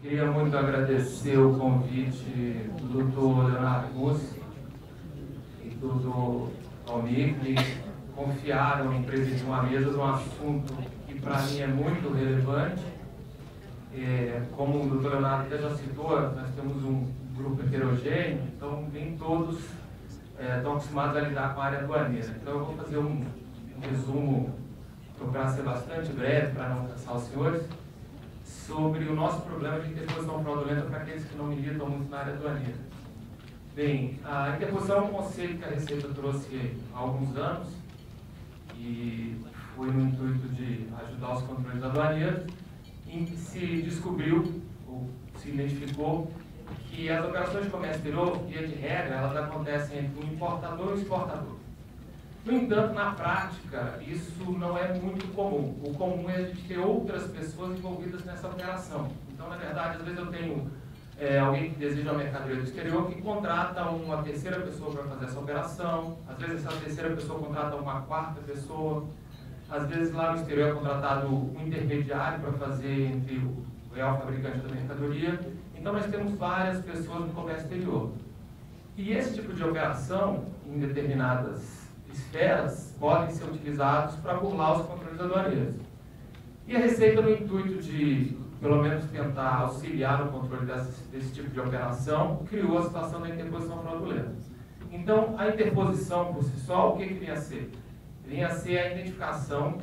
Queria muito agradecer o convite do Dr. Leonardo Mussi e do Dr. Almir, que confiaram em presidir uma mesa de um assunto que para mim é muito relevante. Como o Dr. Leonardo até já citou, nós temos um grupo heterogêneo, então nem todos estão acostumados a lidar com a área aduaneira. Então eu vou fazer um resumo, procurar ser bastante breve para não cansar os senhores, sobre o nosso problema de interposição fraudulenta para aqueles que não militam muito na área aduaneira. Bem, a interposição é um conceito que a Receita trouxe há alguns anos e foi no intuito de ajudar os controles aduaneiros, em que se descobriu, ou se identificou, que as operações de comércio exterior, via de regra, elas acontecem entre um importador e um exportador. No entanto, na prática, isso não é muito comum. O comum é a gente ter outras pessoas envolvidas nessa operação. Então, na verdade, às vezes eu tenho alguém que deseja uma mercadoria do exterior que contrata uma terceira pessoa para fazer essa operação. Às vezes essa terceira pessoa contrata uma quarta pessoa. Às vezes lá no exterior é contratado um intermediário para fazer entre o real fabricante da mercadoria. Então, nós temos várias pessoas no comércio exterior. E esse tipo de operação, em determinadas esferas, podem ser utilizados para burlar os controles aduaneiros. E a Receita, no intuito de, pelo menos, tentar auxiliar no controle desse tipo de operação, criou a situação da interposição fraudulenta. Então, a interposição, por si só, o que vinha a ser? Vinha a ser a identificação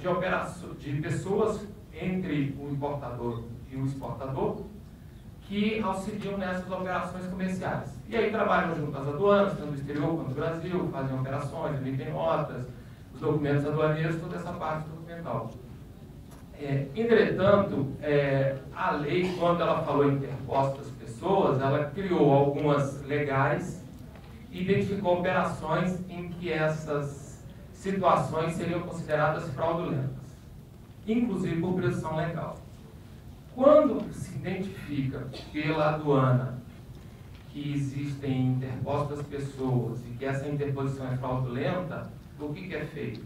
de pessoas entre o importador e o exportador que auxiliam nessas operações comerciais. E aí trabalham junto às aduanas, tanto do exterior quanto do Brasil, fazem operações, emitem notas, os documentos aduaneiros, toda essa parte documental. Entretanto, a lei, quando ela falou em interpostas pessoas, ela criou algumas legais e identificou operações em que essas situações seriam consideradas fraudulentas, inclusive por presunção legal. Quando se identifica pela aduana que existem interpostas pessoas e que essa interposição é fraudulenta, o que é feito?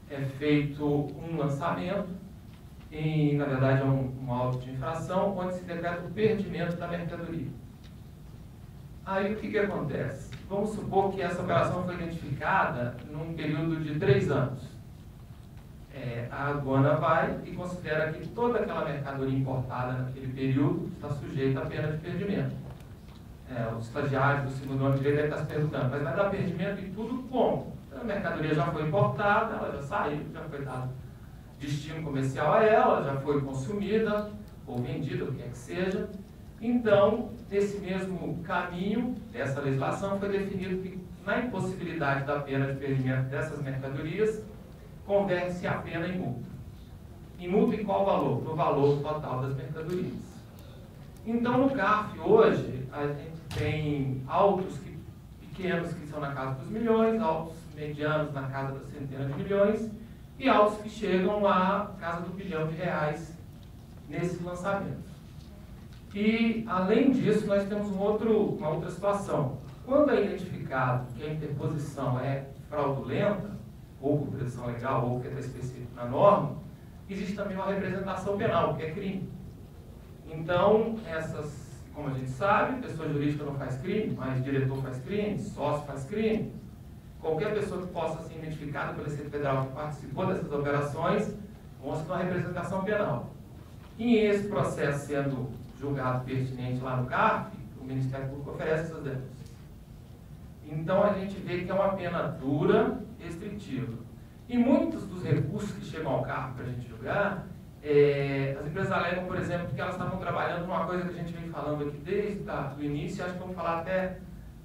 É feito um lançamento, e na verdade é um auto de infração, onde se decreta o perdimento da mercadoria. Aí o que acontece? Vamos supor que essa operação foi identificada num período de 3 anos. A aduana vai e considera que toda aquela mercadoria importada naquele período está sujeita à pena de perdimento. Os estagiários do segundo ano de direito devem estar se perguntando, mas vai dar perdimento em tudo como? A mercadoria já foi importada, ela já saiu, já foi dado destino comercial a ela, já foi consumida ou vendida, o que quer que seja. Então, nesse mesmo caminho dessa legislação, foi definido que na impossibilidade da pena de perdimento dessas mercadorias, converte-se a pena em multa. Em multa em qual valor? No valor total das mercadorias. Então, no CARF, hoje, a gente tem autos pequenos que são na casa dos milhões, autos medianos na casa das centenas de milhões, e autos que chegam à casa do bilhão de reais nesses lançamentos. E, além disso, nós temos uma outra situação. Quando é identificado que a interposição é fraudulenta, ou por presunção legal, ou porque está específico na norma, existe também uma representação penal, que é crime. Então, como a gente sabe, pessoa jurídica não faz crime, mas diretor faz crime, sócio faz crime. Qualquer pessoa que possa ser identificada pela Receita Federal que participou dessas operações, consta uma representação penal. E esse processo sendo julgado pertinente lá no CARF, o Ministério Público oferece essas denúncias. Então, a gente vê que é uma pena dura, restritiva. E muitos dos recursos que chegam ao CARF para a gente julgar, as empresas alegam, por exemplo, que elas estavam trabalhando numa coisa que a gente vem falando aqui desde o início, acho que vamos falar até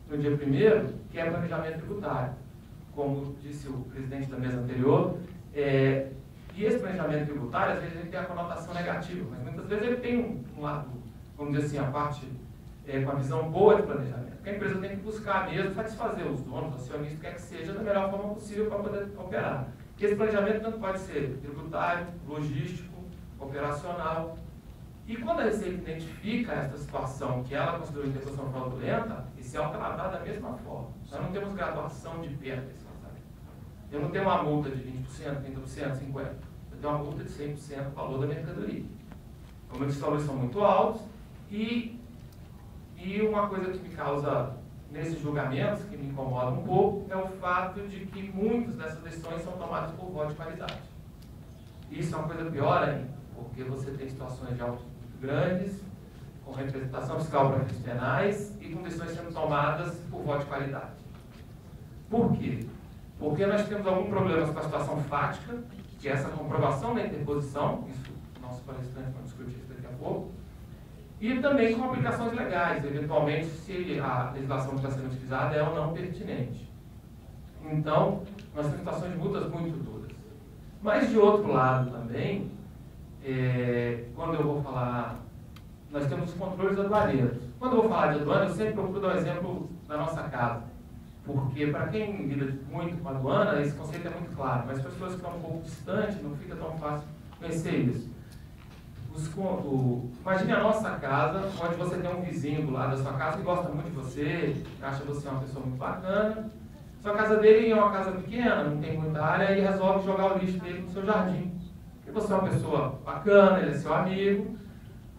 no dia 1º, que é planejamento tributário. Como disse o presidente da mesa anterior, e esse planejamento tributário, às vezes, ele tem a conotação negativa, mas muitas vezes ele tem um lado, vamos dizer assim, a parte com a visão boa de planejamento. Porque a empresa tem que buscar mesmo satisfazer os donos, acionistas, quer que seja, da melhor forma possível para poder operar. Porque esse planejamento tanto pode ser tributário, logístico, operacional. E quando a Receita identifica essa situação que ela considerou interposição fraudulenta, esse auto é lavrado da mesma forma. Nós não temos graduação de pena desse lançamento. Eu não tenho uma multa de 20%, 30%, 50%. Eu tenho uma multa de 100% do valor da mercadoria. Como eu disse, os valores são muito altos. E uma coisa que me causa, nesses julgamentos, que me incomoda um pouco, é o fato de que muitas dessas decisões são tomadas por voto de qualidade. Isso é uma coisa pior ainda, porque você tem situações de autos muito grandes, com representação fiscal para fins penais e com decisões sendo tomadas por voto de qualidade. Por quê? Porque nós temos algum problema com a situação fática, que é essa comprovação da interposição, isso nossos palestrantes vão discutir isso daqui a pouco, e também com aplicações legais, eventualmente, se a legislação que está sendo utilizada é ou não pertinente. Então, nós temos situações de multas muito duras. Mas, de outro lado também, quando eu vou falar, nós temos os controles aduaneiros. Quando eu vou falar de aduana, eu sempre procuro dar um exemplo da nossa casa. Porque, para quem lida muito com a aduana, esse conceito é muito claro. Mas para as pessoas que estão um pouco distantes, não fica tão fácil conhecer isso. Imagine a nossa casa, onde você tem um vizinho do lado da sua casa que gosta muito de você, acha você uma pessoa muito bacana. Sua casa dele é uma casa pequena, não tem muita área, e resolve jogar o lixo dele no seu jardim. Porque você é uma pessoa bacana, ele é seu amigo.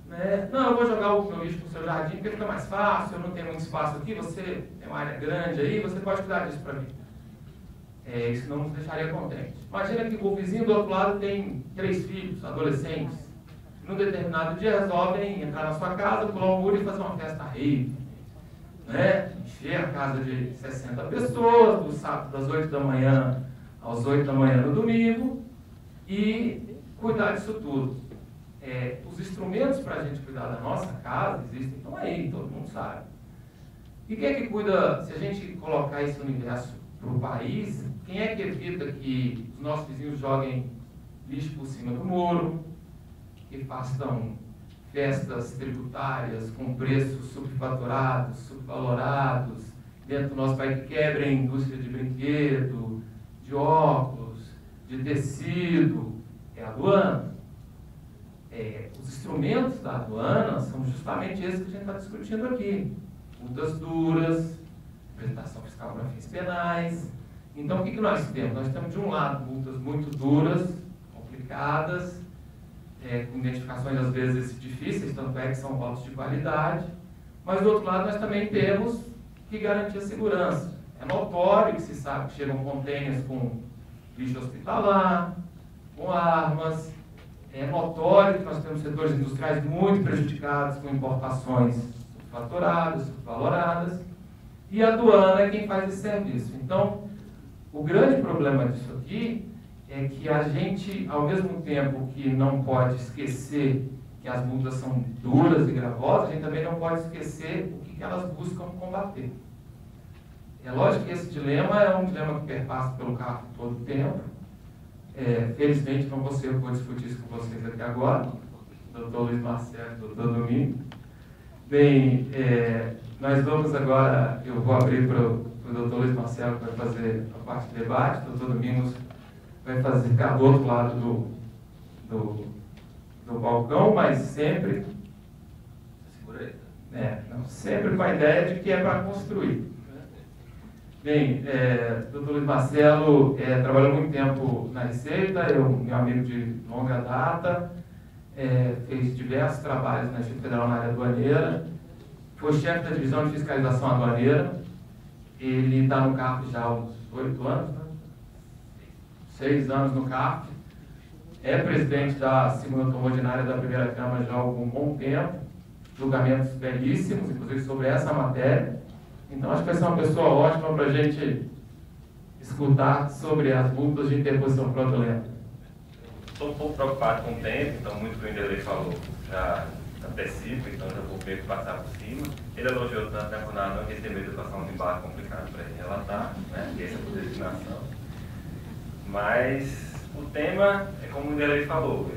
Né? Não, eu vou jogar o meu lixo no seu jardim porque fica mais fácil, eu não tenho muito espaço aqui, você tem uma área grande aí, você pode cuidar disso para mim. Isso não nos deixaria contentes. Imagina que o vizinho do outro lado tem 3 filhos, adolescentes. Num determinado dia resolvem entrar na sua casa, pular o muro e fazer uma festa rave. Né? Encher a casa de 60 pessoas, do sábado das 8 da manhã às 8 da manhã no domingo, e cuidar disso tudo. Os instrumentos para a gente cuidar da nossa casa existem, estão aí, todo mundo sabe. E quem é que cuida, se a gente colocar esse universo para o país, quem é que evita que os nossos vizinhos joguem lixo por cima do muro, que façam festas tributárias com preços subfaturados, subvalorados, dentro do nosso país, que quebrem a indústria de brinquedo, de óculos, de tecido? É a aduana. Os instrumentos da aduana são justamente esses que a gente está discutindo aqui. Multas duras, representação fiscal para fins penais. Então, o que nós temos? Nós temos, de um lado, multas muito duras, complicadas, com identificações às vezes difíceis, tanto é que são votos de qualidade, mas do outro lado nós também temos que garantir a segurança. É notório que se sabe que chegam containers com lixo hospitalar, com armas, é notório que nós temos setores industriais muito prejudicados com importações subfaturadas, subvaloradas, e a aduana é quem faz esse serviço. Então, o grande problema disso aqui é que a gente, ao mesmo tempo que não pode esquecer que as multas são duras e gravosas, a gente também não pode esquecer o que elas buscam combater. É lógico que esse dilema é um dilema que perpassa pelo carro todo o tempo. Felizmente não vou ser eu que vou discutir isso com vocês aqui agora, doutor Luiz Marcelo e doutor Domingos. Bem, nós vamos agora, eu vou abrir para o doutor Luiz Marcelo, que vai fazer a parte de debate, o doutor Domingos vai ficar do outro lado do balcão, mas sempre, sempre com a ideia de que é para construir. Bem, doutor Luiz Marcelo trabalhou muito tempo na Receita, meu amigo de longa data, fez diversos trabalhos na Instituto Federal na área aduaneira, foi chefe da divisão de fiscalização aduaneira, ele está no CARF já há uns 8 anos, né? 6 anos no CARF, é presidente da segunda turma ordinária da primeira Câmara já há algum bom tempo, julgamentos belíssimos, inclusive sobre essa matéria. Então, acho que vai ser uma pessoa ótima para a gente escutar sobre as multas de interposição fraudulenta. Estou um pouco preocupado com o tempo, então muito do que o Inderlei falou já antecipo, então já vou meio que passar por cima. Ele elogiou tanto a jornada, não receber a educação de embarque complicado para ele relatar, né, essa é a designação. Mas o tema, como o Inderlei falou,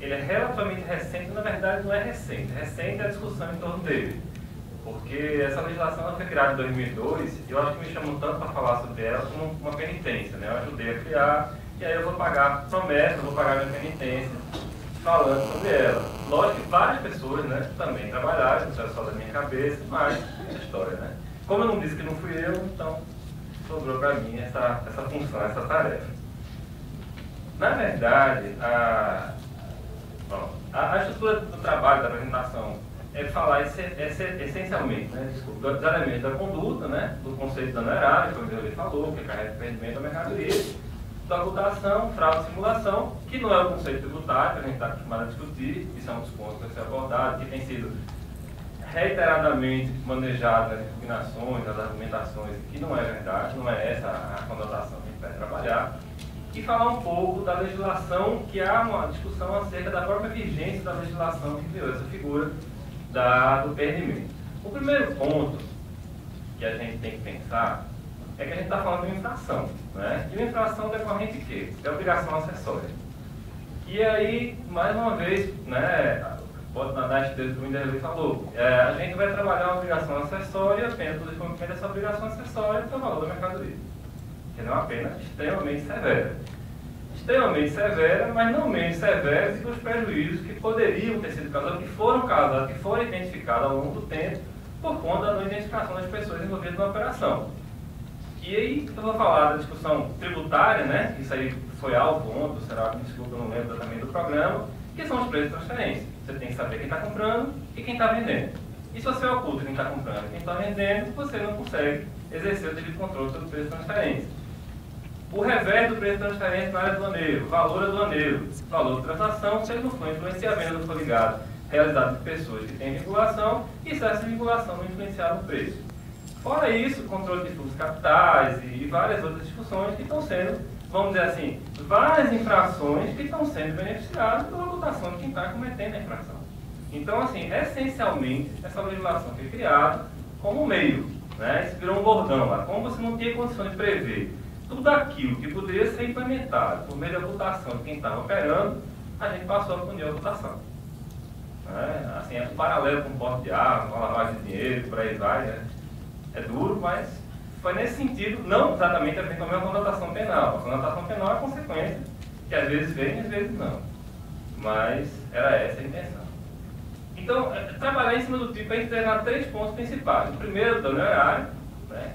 ele é relativamente recente, na verdade não é recente, recente é a discussão em torno dele. Porque essa legislação foi criada em 2002 e eu acho que me chamam tanto para falar sobre ela como uma penitência, né? Eu ajudei a criar e aí eu vou pagar promessa, eu vou pagar minha penitência falando sobre ela. Lógico que várias pessoas, né, também trabalharam, não era só da minha cabeça, mas é história, né? Como eu não disse que não fui eu, então sobrou para mim essa função, essa tarefa. Na verdade, a estrutura do trabalho, da apresentação é falar essencialmente, né, desculpa, dos elementos da conduta, né, do conceito de dano erário, que ele falou, que é carrega de perdimento da mercadoria, da ocultação, fraude e simulação, que não é o conceito tributário, que a gente está acostumado a discutir, isso é um dos pontos que vai ser abordado, que tem sido reiteradamente manejado nas impugnações, nas argumentações, que não é verdade, não é essa a conotação que a gente vai trabalhar, e falar um pouco da legislação, que há uma discussão acerca da própria vigência da legislação que criou essa figura do perdimento. O primeiro ponto que a gente tem que pensar é que a gente está falando de uma infração, né? E uma infração decorrente de quê? É obrigação acessória. E aí, mais uma vez, né, pode dar esse texto que o Winderley falou, a gente vai trabalhar uma obrigação acessória apenas pelo descumprimento dessa obrigação acessória pelo valor da mercadoria. Que é uma pena extremamente severa. Extremamente severa, mas não menos severa que os prejuízos que poderiam ter sido causados, que foram causados, que foram identificados ao longo do tempo, por conta da não identificação das pessoas envolvidas na operação. E aí eu vou falar da discussão tributária, né? Isso aí foi alvo ontem, será, me desculpa, eu não lembro exatamente do programa, que são os preços de transferência. Você tem que saber quem está comprando e quem está vendendo. E se você oculta quem está comprando e quem está vendendo, você não consegue exercer o devido controle sobre o preço de transferência. O revés do preço de transferência na área aduaneira, valor aduaneiro, valor de transação, se ele não for influenciar a venda, não for ligado, realizado por pessoas que têm vinculação, e se essa vinculação não influenciar no preço. Fora isso, controle de fluxos capitais e várias outras discussões que estão sendo, vamos dizer assim, várias infrações que estão sendo beneficiadas pela ocultação de quem está cometendo a infração. Então, assim, essencialmente, essa legislação foi criada como meio, né? Isso virou um bordão lá. Como você não tinha condição de prever tudo aquilo que poderia ser implementado por meio da ocultação de quem estava operando, a gente passou a punir a ocultação. Assim, é um paralelo com o porte de arma, com a lavagem de dinheiro, por aí vai, né? É duro, mas foi nesse sentido, não exatamente a mesma conotação penal. A conotação penal é a consequência, que às vezes vem e às vezes não. Mas era essa a intenção. Então, trabalhar em cima do tipo é integrar 3 pontos principais. O primeiro, o dano erário, né?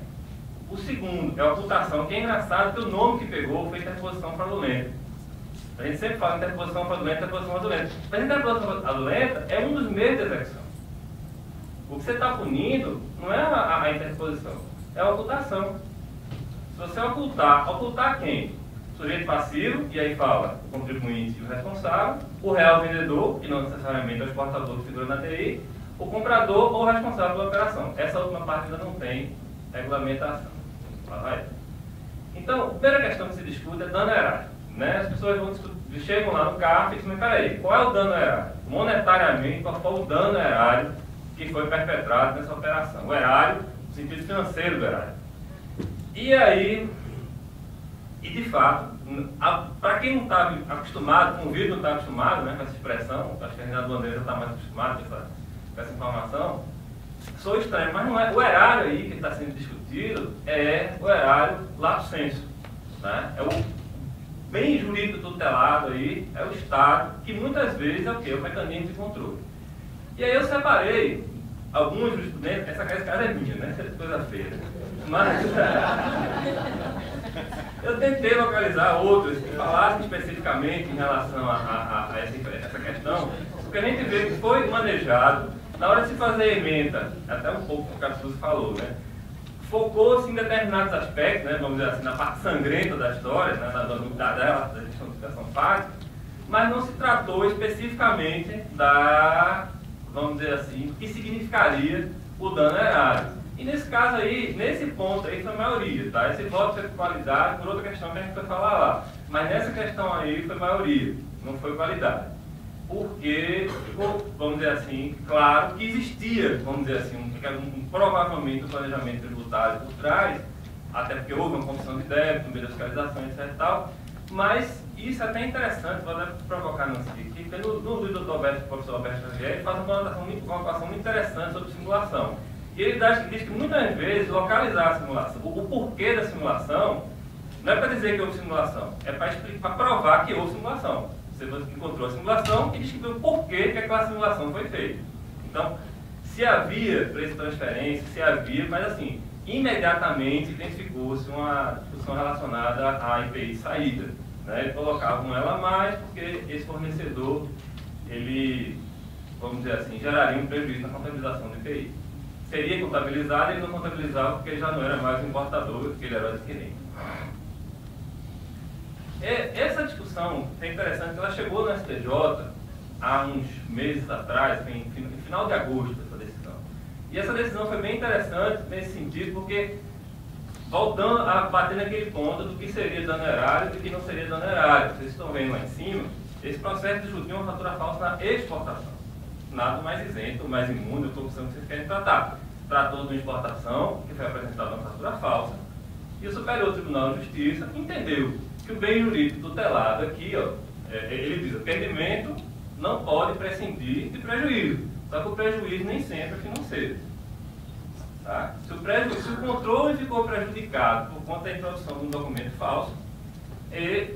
O segundo é a ocultação, que é engraçado que o nome que pegou foi interposição fraudulenta. A gente sempre fala interposição fraudulenta, interposição fraudulenta. Mas interposição fraudulenta é um dos meios de execução. O que você está punindo não é a interposição, é a ocultação. Se você ocultar quem? O sujeito passivo, e aí fala o contribuinte e o responsável, o real vendedor, que não necessariamente é o exportador que figura na TI, o comprador ou o responsável pela operação. Essa última parte ainda não tem regulamentação. Lá vai. Então, a primeira questão que se discute é dano erário. Né? As pessoas chegam lá no CARF e dizem, peraí, qual é o dano erário? Monetariamente, qual foi o dano erário que foi perpetrado nessa operação? O erário, no sentido financeiro do erário. E aí, e de fato, para quem não está acostumado, com o vídeo não está acostumado, né, com essa expressão, acho que a gente aduaneira já está mais acostumado com essa informação, sou estranho, mas não é. O erário aí que está sendo discutido é o erário lato sensu, né? É o bem jurídico tutelado aí, é o Estado, que muitas vezes é o quê? O mecanismo de controle. E aí eu separei alguns jurisprudentes, essa casa é minha, né? Essa é coisa feia. Mas eu tentei localizar outros que falassem especificamente em relação a essa questão, porque a gente vê que foi manejado, na hora de se fazer a emenda, até um pouco o que o Cassius falou, né? Focou-se em determinados aspectos, né? Vamos dizer assim, na parte sangrenta da história, né? da questão de educação fática, mas não se tratou especificamente da, vamos dizer assim, o que significaria o dano erário. E nesse caso aí, nesse ponto aí foi a maioria, tá? Esse voto foi qualidade por outra questão que a gente vai falar lá. Mas nessa questão aí foi maioria, não foi qualidade. Porque ficou, vamos dizer assim, claro que existia, vamos dizer assim, provavelmente um planejamento tributário por trás, até porque houve uma comissão de débito, no meio da fiscalização, etc e tal, mas isso é até interessante, vou até provocar no aqui, porque no livro do professor Alberto Xavier, ele faz uma colocação muito interessante sobre simulação. E ele diz que muitas vezes localizar a simulação, o porquê da simulação, não é para dizer que houve simulação, é para provar que houve simulação. Você encontrou a simulação e descobriu o porquê que aquela simulação foi feita. Então, se havia preço de transferência, se havia, mas assim, imediatamente identificou-se uma discussão relacionada à IPI de saída. Né? Colocavam ela a mais porque esse fornecedor, ele vamos dizer assim, geraria um prejuízo na contabilização do IPI. Seria contabilizado, ele não contabilizava porque ele já não era mais o importador, porque ele era o adquirente. Essa discussão é interessante, ela chegou no STJ há uns meses atrás, foi em final de agosto, essa decisão. E essa decisão foi bem interessante nesse sentido, porque voltando a bater naquele ponto do que seria dano erário e do que não seria dano erário. Vocês estão vendo lá em cima, esse processo discutiu uma fatura falsa na exportação. Nada mais isento, mais imune à corrupção que vocês querem tratar. Tratou de uma exportação, que foi apresentada uma fatura falsa, e o Superior Tribunal de Justiça entendeu que o bem jurídico tutelado aqui, ó, ele diz, o perdimento não pode prescindir de prejuízo. Só que o prejuízo nem sempre é financeiro. Tá? Se o controle ficou prejudicado por conta da introdução de um documento falso,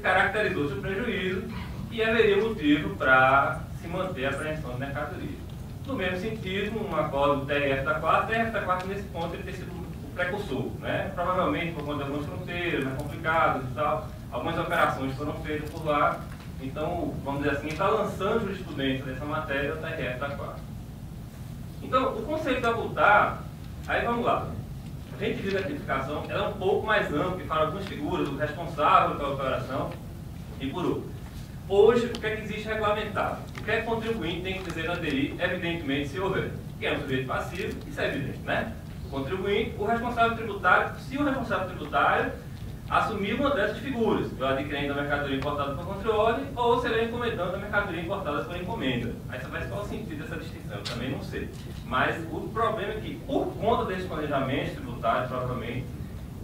caracterizou-se o prejuízo e haveria motivo para se manter a apreensão de mercadoria. No mesmo sentido, um acordo do TRF da 4, nesse ponto ele tem sido o precursor, né? Provavelmente por conta de algumas fronteiras mais complicadas e tal, algumas operações foram feitas por lá, então, vamos dizer assim, está lançando jurisprudência dessa matéria do TRF da 4. Então, o conceito da multa, aí vamos lá. A gente diz a tipificação, ela é um pouco mais ampla, que fala algumas figuras, do responsável pela operação e por outro. Hoje, o que é que existe regulamentado? O que é que o contribuinte tem que dizer na DI, evidentemente, se houver? Que é um sujeito passivo, isso é evidente, né? O contribuinte, o responsável tributário, se o responsável tributário assumir uma dessas figuras, o adquirente da mercadoria importada por controle ou será encomendando a mercadoria importada por encomenda. Aí você vai ver qual é o sentido dessa distinção, eu também não sei. Mas o problema é que, por conta desses planejamentos tributários, provavelmente,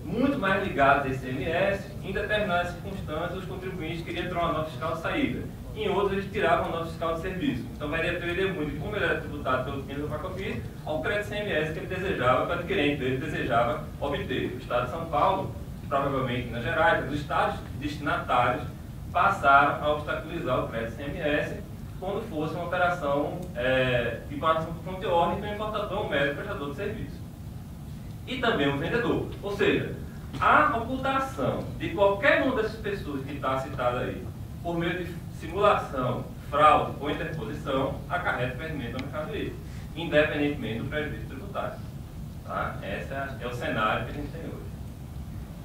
muito mais ligados a ICMS, em determinadas circunstâncias, os contribuintes queriam ter uma nota fiscal de saída. Em outros, eles tiravam a nota fiscal de serviço. Então, vai depender muito de como ele era tributado pelo PIS ou PACOFINS, ou o crédito ICMS que ele desejava, que o adquirente dele desejava obter. O Estado de São Paulo, provavelmente Minas Gerais, os estados destinatários passaram a obstaculizar o crédito ICMS quando fosse uma operação de importação por conta teórica, então o importador, o médico, prestador de serviço. E também o vendedor. Ou seja, a ocultação de qualquer uma dessas pessoas que está citada aí, por meio de simulação, fraude ou interposição, acarreta o perdimento da mercadoria, independentemente do prejuízo tributário. Tá? Esse é o cenário que a gente tem hoje.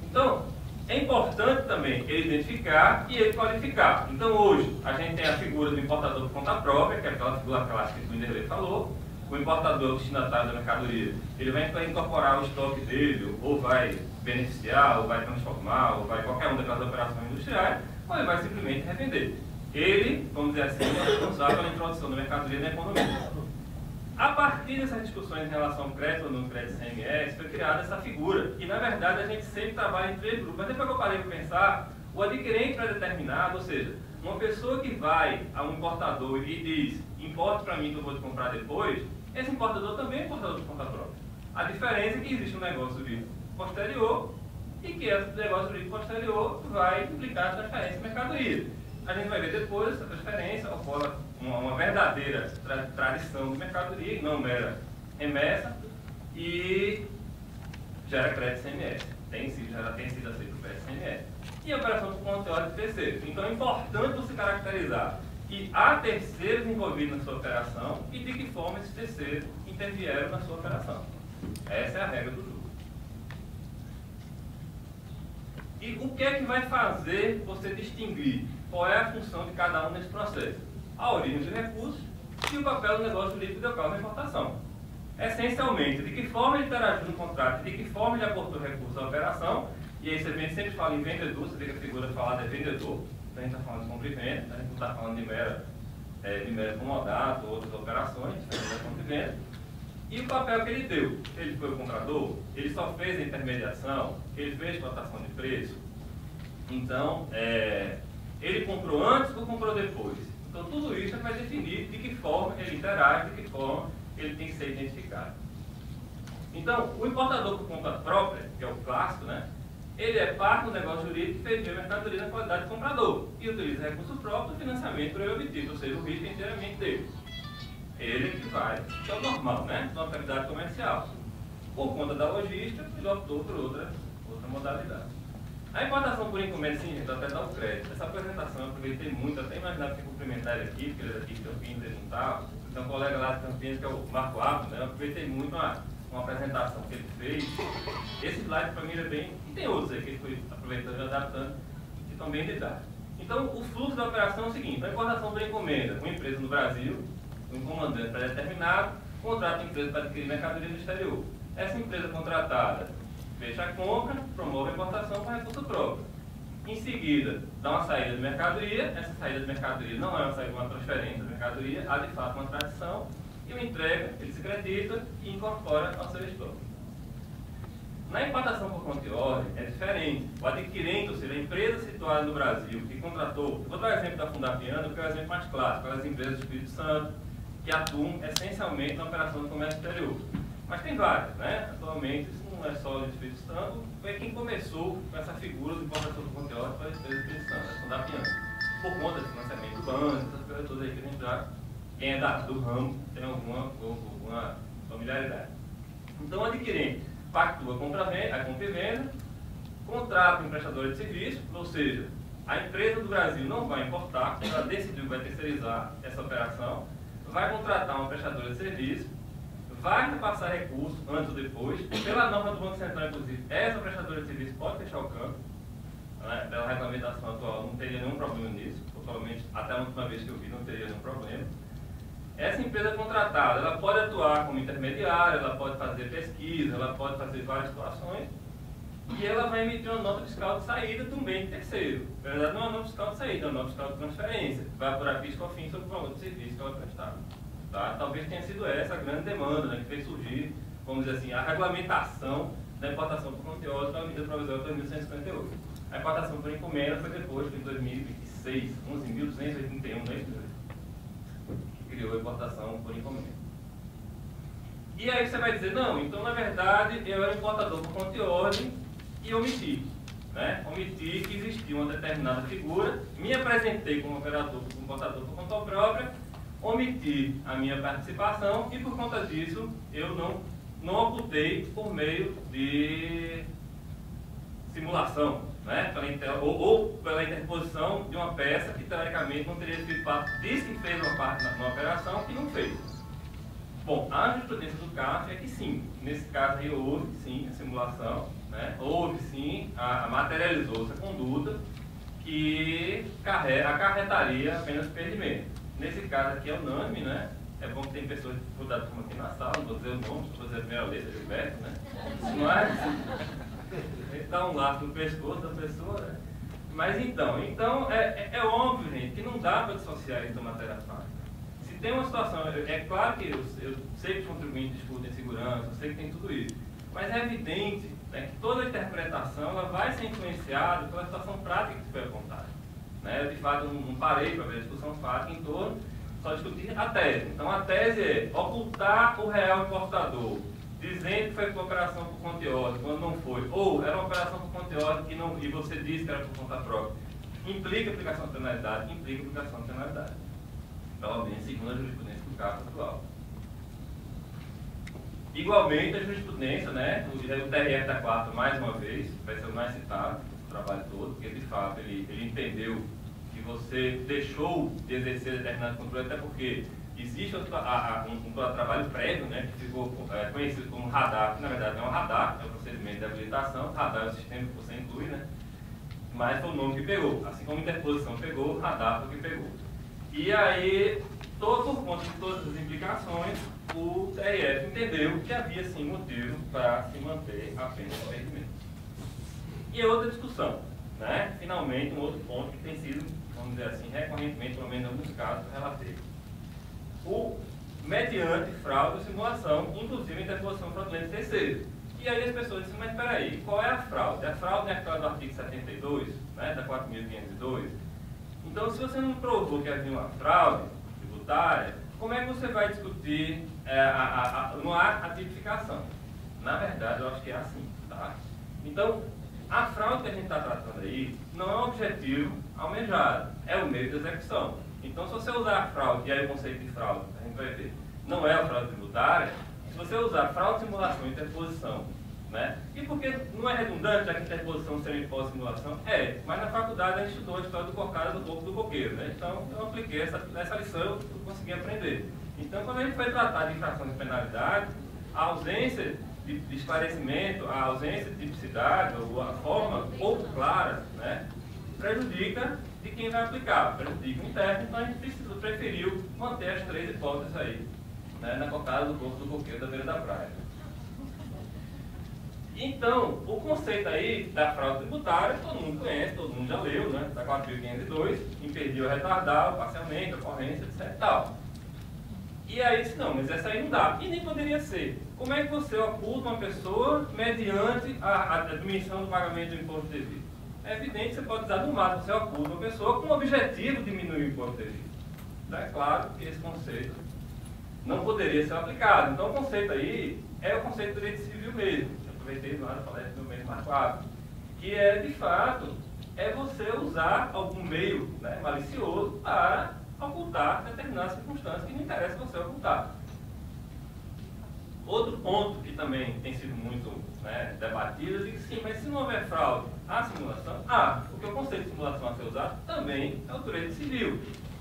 Então, é importante também ele identificar e ele qualificar. Então, hoje, a gente tem a figura do importador por conta própria, que é aquela figura clássica que o Inderlei falou. O importador, o destinatário da mercadoria, ele vai incorporar o estoque dele, ou vai beneficiar, ou vai transformar, ou vai qualquer uma daquelas operações industriais, ou ele vai simplesmente revender. Ele, vamos dizer assim, é responsável pela introdução da mercadoria na economia. A partir dessas discussões em relação ao crédito ou não crédito CMS, foi criada essa figura. E, na verdade, a gente sempre trabalha em três grupos. Mas depois que eu parei para pensar, o adquirente pré-determinado, ou seja, uma pessoa que vai a um importador e diz, importe para mim que eu vou te comprar depois, esse importador também é importador de conta própria. A diferença é que existe um negócio jurídico posterior e que esse negócio jurídico posterior vai implicar a transferência de mercadoria. A gente vai ver depois essa transferência ocorre uma verdadeira tradição de mercadoria, e não mera remessa, e gera crédito CMS. Já tem sido aceito o crédito CMS. E a operação por conta teórica de terceiros. Então é importante você caracterizar que há terceiros envolvidos na sua operação e de que forma esses terceiros intervieram na sua operação. Essa é a regra do jogo. E o que é que vai fazer você distinguir qual é a função de cada um nesse processo? A origem dos recursos e o papel do negócio jurídico de causa da importação. Essencialmente, de que forma ele interagiu no contrato, de que forma ele aportou recursos à operação, e aí você sempre fala em vendedor, você vê que a figura falada é vendedor, então a gente está falando de compra e venda, a gente não está falando de mera comodato ou outras operações, a gente está falando de compra e venda. E o papel que ele deu? Ele foi o comprador? Ele só fez a intermediação? Ele fez cotação de preço? Então, ele comprou antes ou comprou depois? Então, tudo isso vai definir de que forma ele interage, de que forma ele tem que ser identificado. Então, o importador por conta própria, que é o clássico, né? Ele é parte do negócio jurídico que vendia mercadoria na qualidade de comprador e utiliza recurso próprio do financiamento para ele obter, ou seja, o risco é inteiramente dele. Ele que vai, que é o normal, né? Na atividade comercial. Por conta da logística, ele optou por outra modalidade. A importação por encomenda, sim, gente, até dar o crédito. Essa apresentação eu aproveitei muito, até imaginava que cumprimentar ele aqui, porque ele é daqui de Campinas, ele não estava. Então, um colega lá de Campinas, que é o Marco Arco, né? Eu aproveitei muito uma apresentação que ele fez. Esse slide para mim é bem. E tem outros aí que ele foi aproveitando e adaptando, que estão bem didáticos. Então, o fluxo da operação é o seguinte: a importação por encomenda, uma empresa no Brasil, um comandante pré-determinado, contrata a empresa para adquirir mercadoria no exterior. Essa empresa contratada fecha a compra, promove a importação com recurso próprio. Em seguida, dá uma saída de mercadoria. Essa saída de mercadoria não é uma transferência de mercadoria, há de fato uma tradição, e o entrega, ele se acredita e incorpora ao seu estoque. Na importação por conta e ordem é diferente. O adquirente, ou seja, a empresa situada no Brasil, que contratou, vou dar o exemplo da Fundapiano, porque é o exemplo mais clássico, as empresas do Espírito Santo, que atuam essencialmente na operação do comércio exterior. Mas tem várias, né? Atualmente, isso não é só o Espírito Santo, foi quem começou com essa figura de importação por conta e ordem para a empresa do Espírito Santo, a Fundapiano. Por conta do financiamento do banco, essas coisas todas aí que a gente já, quem é do ramo, tem alguma familiaridade. Então, o adquirente pactua a compra e venda, contrata um prestador de serviço, ou seja, a empresa do Brasil não vai importar, ela decidiu que vai terceirizar essa operação, vai contratar uma prestadora de serviço, vai repassar recursos antes ou depois, pela norma do Banco Central, inclusive, essa prestadora de serviço pode fechar o campo, né? Pela regulamentação atual não teria nenhum problema nisso, totalmente, até a última vez que eu vi não teria nenhum problema. Essa empresa contratada, ela pode atuar como intermediária, ela pode fazer pesquisa, ela pode fazer várias situações, e ela vai emitir uma nota fiscal de saída de um bem terceiro. Na verdade, não é uma nota fiscal de saída, é uma nota fiscal de transferência. Vai apurar PIS e COFINS sobre o valor do serviço que ela prestar. Tá? Talvez tenha sido essa a grande demanda, né, que fez surgir, vamos dizer assim, a regulamentação da importação por conta e ordem da medida provisória de 2158. A importação por encomenda foi depois, foi em 2026, 11.281, não é isso? Criou a importação por encomenda. E aí você vai dizer, não, então na verdade eu era importador por conta e ordem e omiti. Né? Omiti que existia uma determinada figura, me apresentei como operador, como importador por conta própria, omiti a minha participação e por conta disso eu não ocultei por meio de simulação, né? ou pela interposição de uma peça que teoricamente não teria sido parte, diz que fez uma parte na operação que não fez. Bom, a jurisprudência do CARF é que sim, nesse caso aí houve sim a simulação, né? Houve sim, materializou-se a conduta que acarretaria apenas perdimento. Nesse caso aqui é unânime, né? É bom que tem pessoas de dificuldade como aqui na sala, não vou dizer o nome, vou dizer a primeira letra, Gilberto, né? Mas dá um laço no pescoço da pessoa, né? Mas então é óbvio, gente, que não dá para dissociar isso da matéria fática. Se tem uma situação, é claro que eu sei que os contribuintes discutem segurança, eu sei que tem tudo isso, mas é evidente, né, que toda a interpretação ela vai ser influenciada pela situação prática que foi apontada. Né? Eu, de fato, não parei para ver a discussão fática em torno, só discutir a tese. Então, a tese é ocultar o real importador, dizendo que foi por operação por conta e ordem, quando não foi. Ou era uma operação por conta e ordem e você disse que era por conta própria. Implica aplicação de penalidade, implica aplicação de penalidade. Pelo menos segundo a jurisprudência do caso atual. Igualmente, a jurisprudência, né, o TRF da quarta, mais uma vez, vai ser o mais citado, o trabalho todo, porque de fato ele entendeu que você deixou de exercer determinado controle, até porque existe um trabalho prévio, né, que ficou conhecido como radar, que na verdade não é um radar, é um procedimento de habilitação. Radar é o sistema que você inclui, né, mas foi o nome que pegou. Assim como interposição pegou, radar foi o que pegou. E aí, por conta de todas as implicações, o TRF entendeu que havia sim motivo para se manter a pena de perdimento. E outra discussão, né? Finalmente, um outro ponto que tem sido, vamos dizer assim, recorrentemente, pelo menos em alguns casos, relatado. O mediante fraude ou simulação, inclusive a interposição fraudulenta de terceiro. E aí as pessoas dizem, mas peraí, qual é a fraude? A fraude é aquela do artigo 72, né, da 4.502. Então, se você não provou que havia uma fraude tributária, como é que você vai discutir não há a tipificação? Na verdade, eu acho que é assim, tá? Então, a fraude que a gente está tratando aí não é um objetivo almejado, é o meio de execução. Então, se você usar a fraude, e aí o conceito de fraude, a gente vai ver, não é a fraude tributária, se você usar fraude, simulação e interposição Né? E porque não é redundante, já que interposição seria pós-simulação? É, mas na faculdade a gente estudou a história do cocada do corpo do coqueiro, né? Então eu apliquei essa lição, eu consegui aprender. Então quando a gente foi tratar de infração de penalidade, a ausência de esclarecimento, a ausência de tipicidade, ou a forma pouco clara, né, prejudica de quem vai aplicar, prejudica o intérprete, então a gente preferiu manter as 3 hipóteses aí, né, na cocada do corpo do coqueiro da beira da praia. Então, o conceito aí da fraude tributária, todo mundo conhece, todo mundo já leu, né? Da 4.502, impediu ou retardar, parcialmente, ocorrência, etc. Tal. E aí disse, não, mas essa aí não dá. E nem poderia ser. Como é que você oculta uma pessoa mediante a diminuição do pagamento do imposto devido? É evidente que você pode usar no máximo, você oculta uma pessoa com o objetivo de diminuir o imposto devido. Então, é claro que esse conceito não poderia ser aplicado. Então, o conceito aí é o conceito do direito civil mesmo. Aproveitei lá na palestra do mês mais 4, que é, de fato, é você usar algum meio, né, malicioso para ocultar determinadas circunstâncias que não interessa você ocultar. Outro ponto que também tem sido muito, né, debatido é que sim, mas se não houver fraude, há simulação? Porque o conceito de simulação a ser usado também é o direito civil,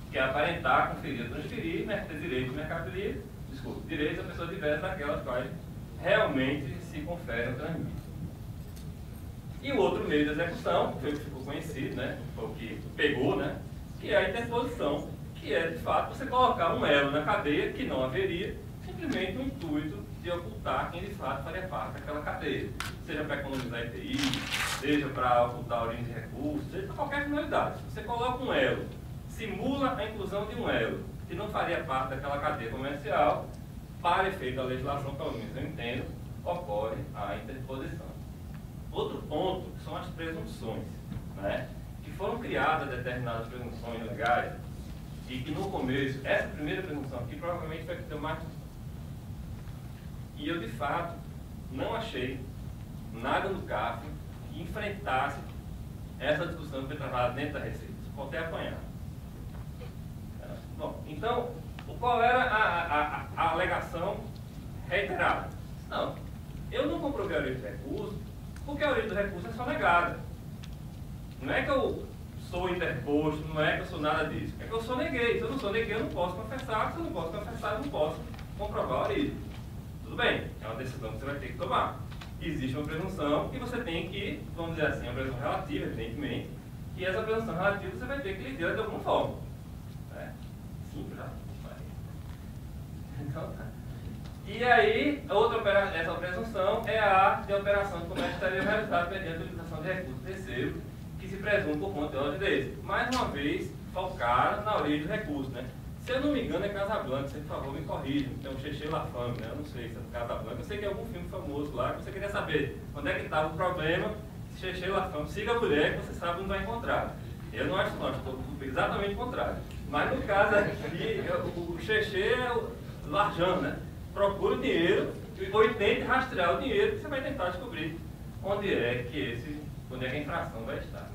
que é aparentar, conferir, transferir, ter direito de mercadoria, direitos a pessoas diversas daquelas quais realmente se confere o transmite. E o outro meio de execução, foi o que ficou conhecido, né, foi o que pegou, né, que é a interposição, que é, de fato, você colocar um elo na cadeia que não haveria, simplesmente o intuito de ocultar quem, de fato, faria parte daquela cadeia. Seja para economizar IPI, seja para ocultar a origem de recursos, seja para qualquer finalidade. Você coloca um elo, simula a inclusão de um elo que não faria parte daquela cadeia comercial, para efeito da legislação, pelo menos eu entendo, ocorre a interposição. Outro ponto são as presunções, né, que foram criadas determinadas presunções legais e que no começo, essa primeira presunção aqui provavelmente foi a que deu mais. E eu, de fato, não achei nada no CAF que enfrentasse essa discussão que foi travada dentro da Receita. Voltei a apanhar. Bom, então, qual era a alegação reiterada? Não, eu não comprovei a origem do recurso, porque a origem do recurso é só negada. Não é que eu sou interposto, não é que eu sou nada disso. É que eu só neguei. Se eu não sou neguei, eu não posso confessar. Se eu não posso confessar, eu não posso comprovar a origem. Tudo bem, é uma decisão que você vai ter que tomar. Existe uma presunção que você tem que, vamos dizer assim, uma presunção relativa, evidentemente, e essa presunção relativa você vai ter que lidar de alguma forma. Né? Simples, já. Então, tá. E aí, essa presunção é a de operação de comércio exterior realizada mediante a utilização de recurso terceiro, que se presume por conta de ordem desse. Mais uma vez, focaram na origem do recurso, né? Se eu não me engano, é Casablanca, você, por favor, me corrija. Então, Xexê Lafame, né? Eu não sei se é Casablanca. Eu sei que é algum filme famoso lá, que você queria saber onde é que estava o problema. Xexê Lafame, siga a mulher, que você sabe onde vai encontrar. Eu não acho não, estou exatamente o contrário. Mas no caso aqui, o Xexê é o Larjan, né? Procura o dinheiro, ou tente rastrear o dinheiro, que você vai tentar descobrir onde é que a infração vai estar.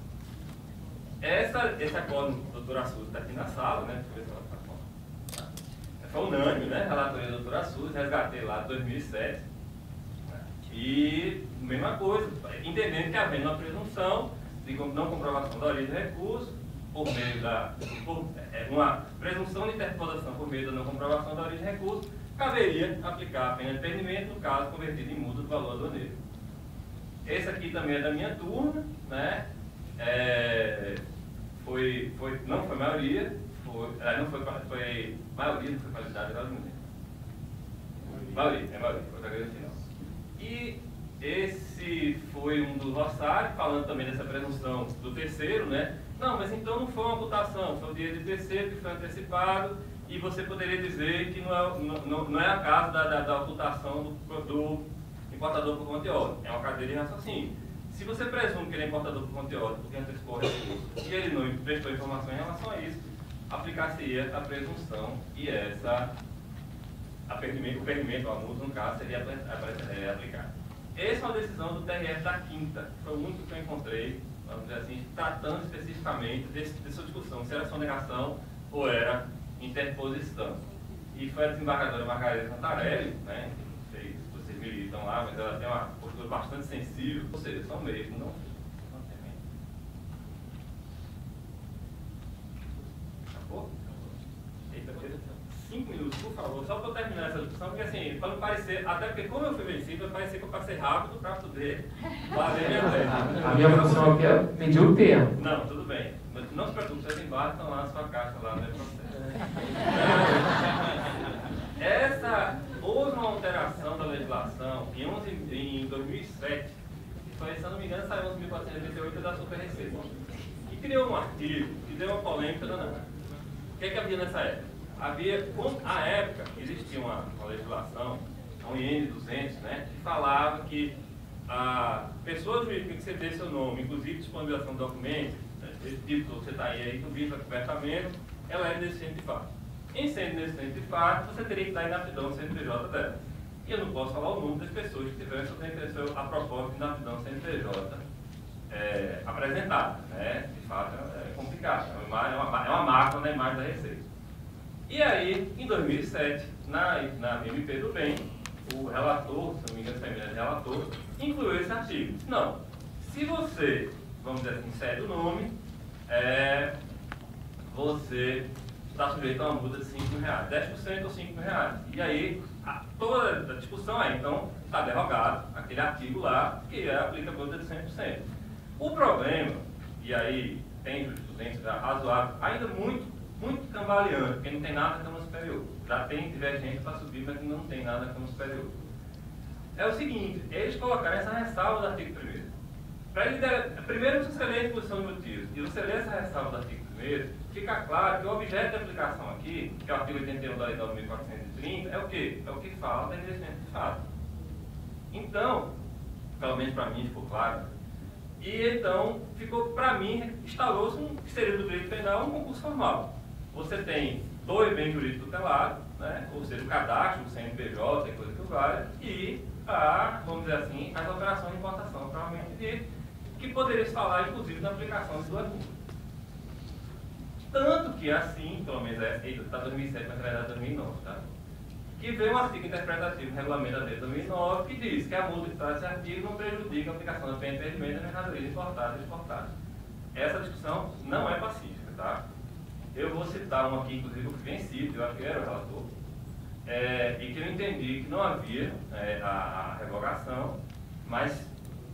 Esse acordo do doutor Assus está aqui na sala, né? Deixa eu ver se ela está falando. Foi unânime, né? Relatoria do doutor Assus, resgatei lá de 2007. E, mesma coisa, entendendo que havendo uma presunção de não comprovação da origem do recurso, por meio uma presunção de interposição por meio da não comprovação da origem do recurso, caberia aplicar a pena de perdimento no caso convertido em multa do valor aduaneiro. Esse aqui também é da minha turma, né? Não foi maioria, maioria, não foi qualidade, agora não lembro. Maioria, foi da grande final. E esse foi um dos Rosários, falando também dessa presunção do terceiro, né? Não, mas então não foi uma ocultação, foi o dinheiro de terceiro que foi antecipado, e você poderia dizer que não é a caso da ocultação do importador por conta e ordem. É uma cadeia de raciocínio. Se você presume que ele é importador por conta e ordem, porque antecipou o recurso, e ele não prestou informação em relação a isso, aplicar-se-ia a presunção e o perdimento, a multa, no caso, seria aplicado. Essa é uma decisão do TRF da quinta, foi o único que eu encontrei, vamos dizer assim, tratando especificamente dessa discussão, se era sonegação ou era interposição. E foi a desembargadora Margarida Santarelli, né, que vocês militam lá, mas ela tem uma postura bastante sensível, ou seja, são meios, não acabou? 5 minutos, por favor, só para eu terminar essa discussão, porque assim, para não parecer, até porque como eu fui vencido, vai parecer que eu passei rápido para poder fazer minha tese. A minha função aqui é medir o tempo. Não, tudo bem. Mas não se preocupe, vocês embaixo estão lá na sua caixa, lá no processo. Houve uma alteração da legislação em 2007, que foi, se eu não me engano, saiu em 1488 da Super Receita, que criou um artigo que deu uma polêmica danada. O que havia nessa época? À época, existia uma legislação, um IN 200, né, que falava que a pessoa jurídica que você dê seu nome, inclusive disponibilização de documentos, esse tipo que você está aí do vínculo de cobertamento, ela é deficiente de fato. Em sendo deficiente de fato, você teria que dar inaptidão no CNPJ dela. E eu não posso falar o nome das pessoas que tiveram a proposta de inaptidão no CNPJ apresentada. Né? De fato, é complicado. É uma mácula na imagem da Receita. E aí, em 2007, na MP do Bem, o relator, se não me engano, se é o relator, incluiu esse artigo. Não. Se você, vamos dizer assim, insere o nome, você está sujeito a uma multa de R$5.000, 10% ou R$5.000. E aí, toda a discussão então, está derrogado aquele artigo lá, que aplica a multa de 100%. O problema, e aí tem jurisprudência razoável, ainda muito cambaleante, porque não tem nada na Câmara Superior. Já tem divergência para subir, mas não tem nada na Câmara Superior. É o seguinte, eles colocaram essa ressalva do artigo 1º. Primeiro você lê a exposição de motivos, e você lê essa ressalva do artigo 1º, fica claro que o objeto de aplicação aqui, que é o artigo 81 da Lei 9.430, é o quê? É o que fala da endereçamento de fato. Então, pelo menos para mim ficou claro, e então, para mim, instalou-se que seria do direito penal um concurso formal. Você tem 2 bens jurídicos tutelados, né? Ou seja, o cadastro, o CNPJ, coisa que vale, e vamos dizer assim, as operações de importação, provavelmente dito, que poderia se falar, inclusive, na aplicação de duas multas. Tanto que assim, pelo menos está 2007, mas na verdade 2009, tá? Que veio um artigo interpretativo no regulamento da lei de 2009 que diz que a multa que traz esse artigo não prejudica a aplicação da pena de impedimento das mercadorias importadas e exportadas. Essa discussão não é pacífica, tá? Eu vou citar uma aqui, inclusive, eu fui vencido, eu acho que era o relator, e que eu entendi que não havia a revogação, mas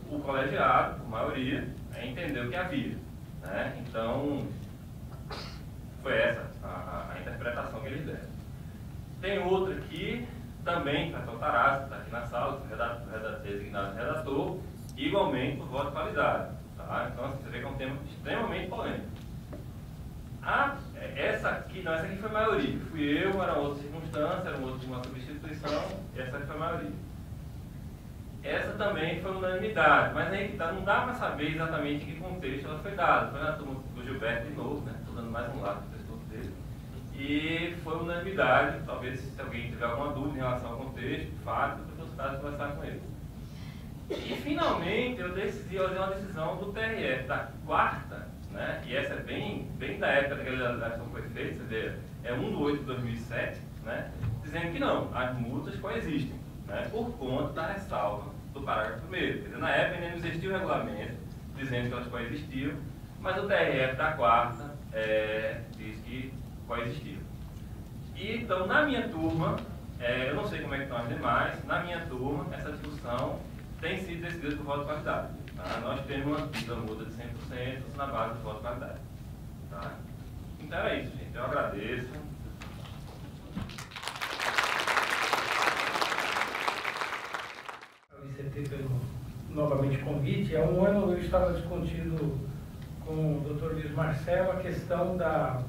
o colegiado, a maioria, entendeu que havia. Né? Então, foi essa a interpretação que eles deram. Tem outra aqui, também, Cartão Tarazzo, está aqui na sala, designado redator, igualmente por voto de qualidade. Tá? Então, assim, você vê que é um tema extremamente polêmico. Essa aqui foi a maioria. Fui eu, era outra circunstância, era uma substituição, essa aqui foi a maioria. Essa também foi unanimidade, mas aí não dá para saber exatamente em que contexto ela foi dada. Foi na turma do Gilberto de novo, né? Estou dando mais um lado do texto dele. E foi unanimidade, talvez se alguém tiver alguma dúvida em relação ao contexto, fato, eu estou conversar com ele. E finalmente eu dei uma decisão do TRF, da 4ª, né? E essa é bem da época daquela legislação que foi feita, você vê, é 1/8/2007, né? Dizendo que não, as multas coexistem, né? Por conta da ressalva do parágrafo 1º. Quer dizer, na época ainda não existia o regulamento dizendo que elas coexistiam, mas o TRF da 4ª diz que coexistiam. E então, na minha turma, eu não sei como é que estão as demais, na minha turma, essa discussão tem sido decidida por voto de qualidade. Tá? Nós temos uma multa de 100% na base do voto de qualidade. Tá? Então é isso, gente. Eu agradeço. Agradecer pelo novamente convite. Há um ano eu estava discutindo com o Dr. Luiz Marcelo a questão da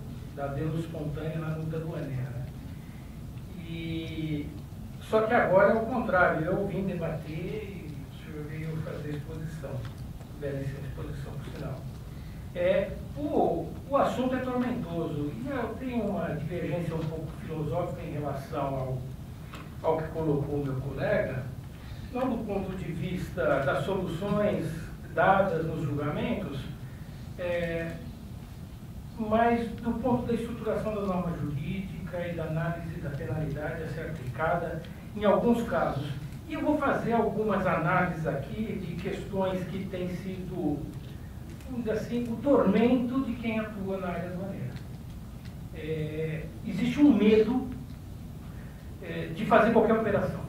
denúncia espontânea na multa aduaneira. Né? Só que agora é o contrário. Eu vim debater e o senhor veio fazer exposição. Belíssima exposição, por sinal. O assunto é tormentoso e eu tenho uma divergência um pouco filosófica em relação ao que colocou o meu colega, não do ponto de vista das soluções dadas nos julgamentos, mas do ponto da estruturação da norma jurídica e da análise da penalidade a ser aplicada em alguns casos. E eu vou fazer algumas análises aqui de questões que têm sido, vamos dizer assim, o tormento de quem atua na área aduaneira. Existe um medo de fazer qualquer operação.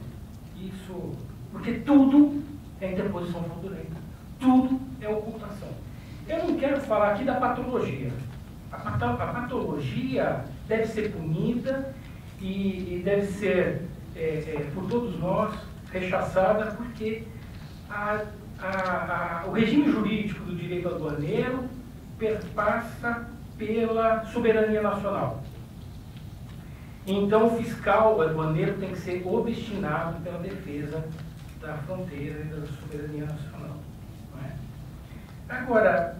Isso, porque tudo é interposição fraudulenta, tudo é ocultação. Eu não quero falar aqui da patologia. A patologia deve ser punida e deve ser, por todos nós, rechaçada, porque o regime jurídico do direito aduaneiro perpassa pela soberania nacional. Então, o fiscal aduaneiro tem que ser obstinado pela defesa da fronteira e da soberania nacional. Não é? Agora,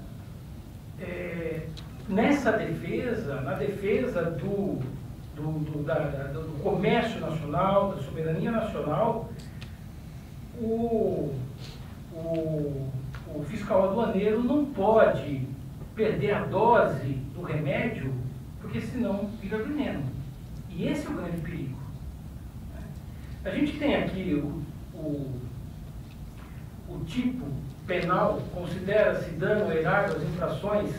nessa defesa, na defesa do comércio nacional, da soberania nacional, o fiscal aduaneiro não pode perder a dose do remédio, porque senão vira veneno. E esse é o grande perigo. A gente tem aqui o tipo penal, considera-se dano ou erário às infrações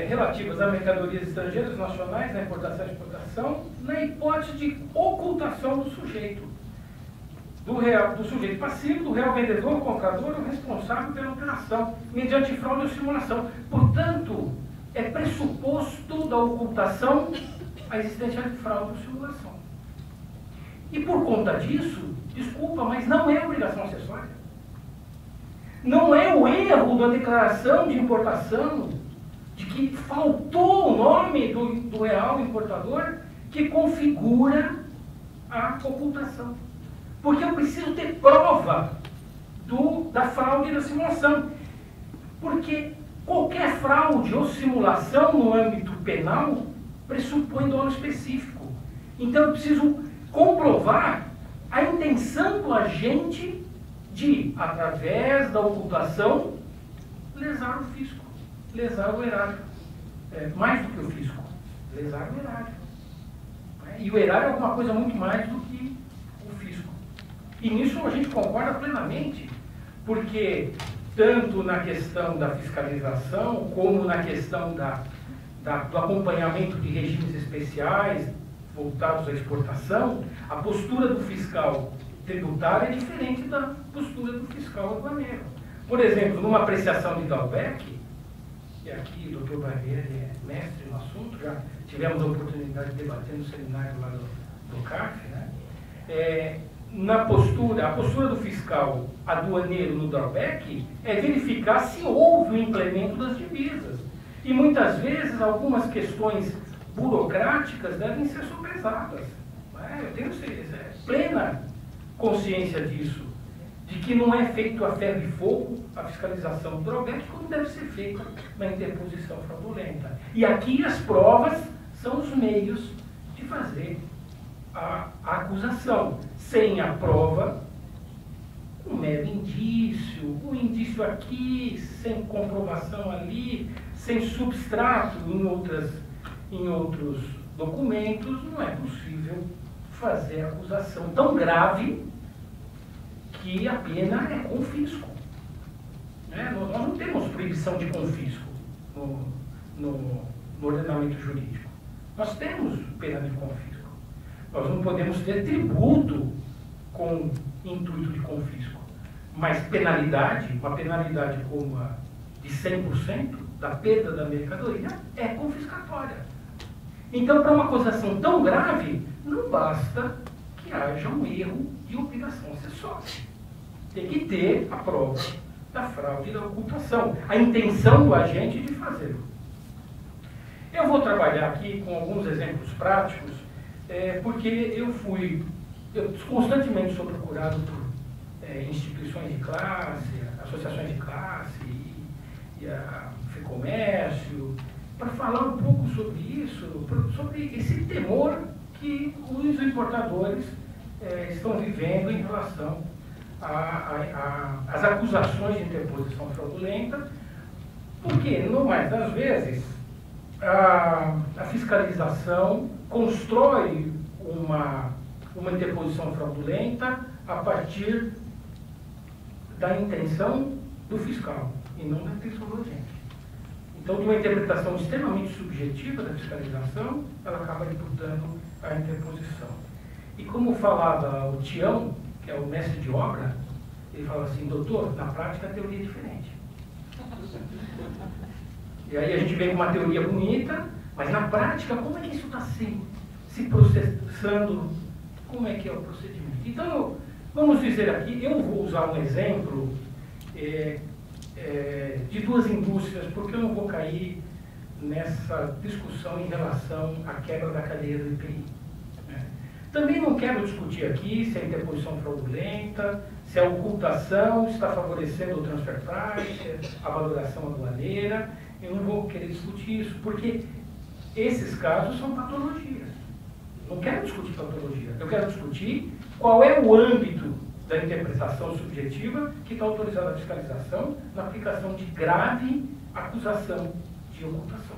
relativas a mercadorias estrangeiras nacionais, na importação e exportação, na hipótese de ocultação do sujeito. Do sujeito passivo, do real vendedor, comprador ou responsável pela operação, mediante fraude ou simulação. Portanto, é pressuposto da ocultação a existência de fraude ou simulação. E por conta disso, desculpa, mas não é obrigação acessória. Não é o erro da declaração de importação, de que faltou o nome do real importador, que configura a ocultação. Porque eu preciso ter prova da fraude e da simulação. Porque qualquer fraude ou simulação no âmbito penal pressupõe dolo específico. Então eu preciso comprovar a intenção do agente de, através da ocultação, lesar o fisco, lesar o erário. Mais do que o fisco, lesar o erário. E o erário é alguma coisa muito mais do que o fisco. E nisso a gente concorda plenamente, porque tanto na questão da fiscalização, como na questão do acompanhamento de regimes especiais voltados à exportação, a postura do fiscal tributário é diferente da postura do fiscal aduaneiro. Por exemplo, numa apreciação de drawback, e aqui o Dr. Barbieri é mestre no assunto, já tivemos a oportunidade de debater no seminário lá do CAF, né? A postura do fiscal aduaneiro no drawback é verificar se houve o implemento das divisas. E muitas vezes algumas questões burocráticas devem ser sopesadas. Eu tenho plena consciência disso, de que não é feito a ferro e fogo a fiscalização do drawback, como deve ser feita na interposição fraudulenta. E aqui as provas são os meios de fazer a acusação. Sem a prova, um mero indício, um indício aqui, sem comprovação ali, sem substrato em outros documentos, não é possível fazer acusação tão grave que a pena é confisco. Nós não temos proibição de confisco no ordenamento jurídico. Nós temos pena de confisco. Nós não podemos ter tributo com intuito de confisco. Mas penalidade, uma penalidade como a de 100% da perda da mercadoria, é confiscatória. Então, para uma acusação tão grave, não basta que haja um erro de obrigação acessória. Tem que ter a prova da fraude e da ocultação, a intenção do agente de fazê-lo. Eu vou trabalhar aqui com alguns exemplos práticos, porque eu constantemente sou procurado por instituições de classe, associações de classe e a FEComércio, para falar um pouco sobre isso, sobre esse temor que os importadores estão vivendo em relação às acusações de interposição fraudulenta, porque, no mais das vezes, a fiscalização constrói uma interposição fraudulenta a partir da intenção do fiscal e não da intenção do agente. Então, de uma interpretação extremamente subjetiva da fiscalização, ela acaba imputando a interposição. E como falava o Tião, que é o mestre de obra, ele fala assim: doutor, na prática a teoria é diferente. E aí a gente vem com uma teoria bonita, mas na prática, como é que isso está se processando? Como é que é o procedimento? Então, vamos dizer aqui, eu vou usar um exemplo de duas indústrias, porque eu não vou cair nessa discussão em relação à quebra da cadeia do IPI. Né? Também não quero discutir aqui se é interposição fraudulenta, se a ocultação está favorecendo o transfer price, a valoração aduaneira. Eu não vou querer discutir isso, porque esses casos são patologias. Não quero discutir patologia, eu quero discutir qual é o âmbito da interpretação subjetiva que está autorizada a fiscalização na aplicação de grave acusação de ocultação.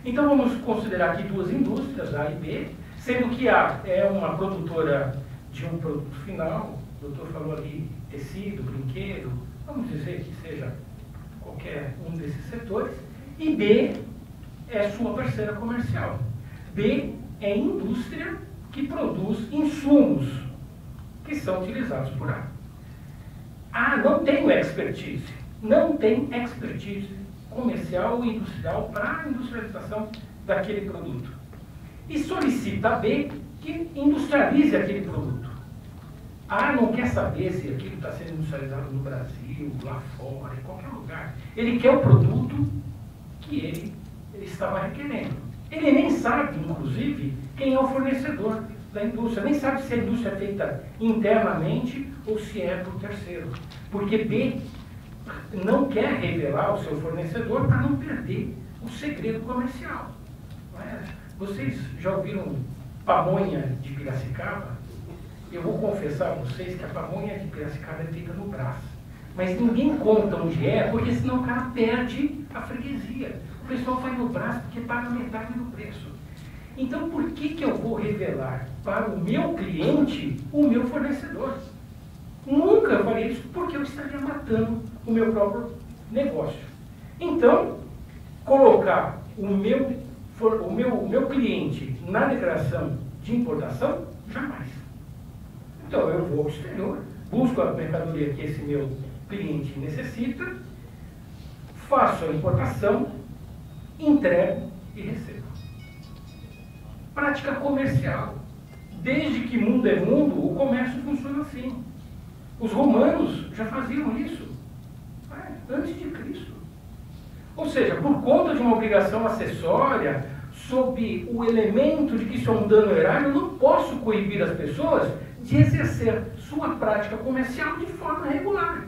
Então vamos considerar aqui duas indústrias, A e B, sendo que A é uma produtora de um produto final, o doutor falou ali tecido, brinquedo, vamos dizer que seja qualquer um desses setores, e B é sua parceira comercial. B é indústria que produz insumos que são utilizados por A. A não tem expertise, não tem expertise comercial e industrial para a industrialização daquele produto. E solicita a B que industrialize aquele produto. A não quer saber se aquilo está sendo industrializado no Brasil, lá fora, em qualquer lugar. Ele quer o produto que ele estava requerendo. Ele nem sabe, inclusive, quem é o fornecedor da indústria. Nem sabe se a indústria é feita internamente ou se é por terceiro. Porque B não quer revelar o seu fornecedor para não perder o segredo comercial. Não é? Vocês já ouviram pamonha de Piracicaba? Eu vou confessar a vocês que a pamonha de Piracicaba é feita no braço. Mas ninguém conta onde é, porque senão o cara perde a freguesia. O pessoal faz no braço porque paga metade do preço. Então, por que eu vou revelar para o meu cliente o meu fornecedor? Nunca farei isso, porque eu estaria matando o meu próprio negócio. Então, colocar o meu cliente na declaração de importação, jamais. Então, eu vou ao exterior, busco a mercadoria que esse meu cliente necessita, faço a importação, entrego e recebo. Prática comercial. Desde que mundo é mundo, o comércio funciona assim. Os romanos já faziam isso antes de Cristo. Ou seja, por conta de uma obrigação acessória, sob o elemento de que isso é um dano erário, eu não posso coibir as pessoas de exercer sua prática comercial de forma regular.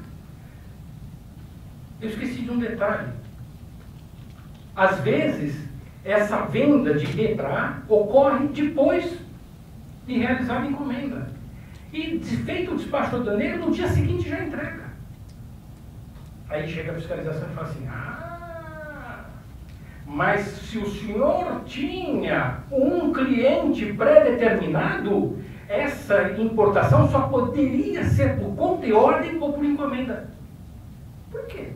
Eu esqueci de um detalhe. Às vezes, essa venda de B para A ocorre depois de realizar a encomenda. E feito o despacho aduaneiro, no dia seguinte já entrega. Aí chega a fiscalização e fala assim: mas se o senhor tinha um cliente pré-determinado, essa importação só poderia ser por conta e ordem ou por encomenda. Por quê?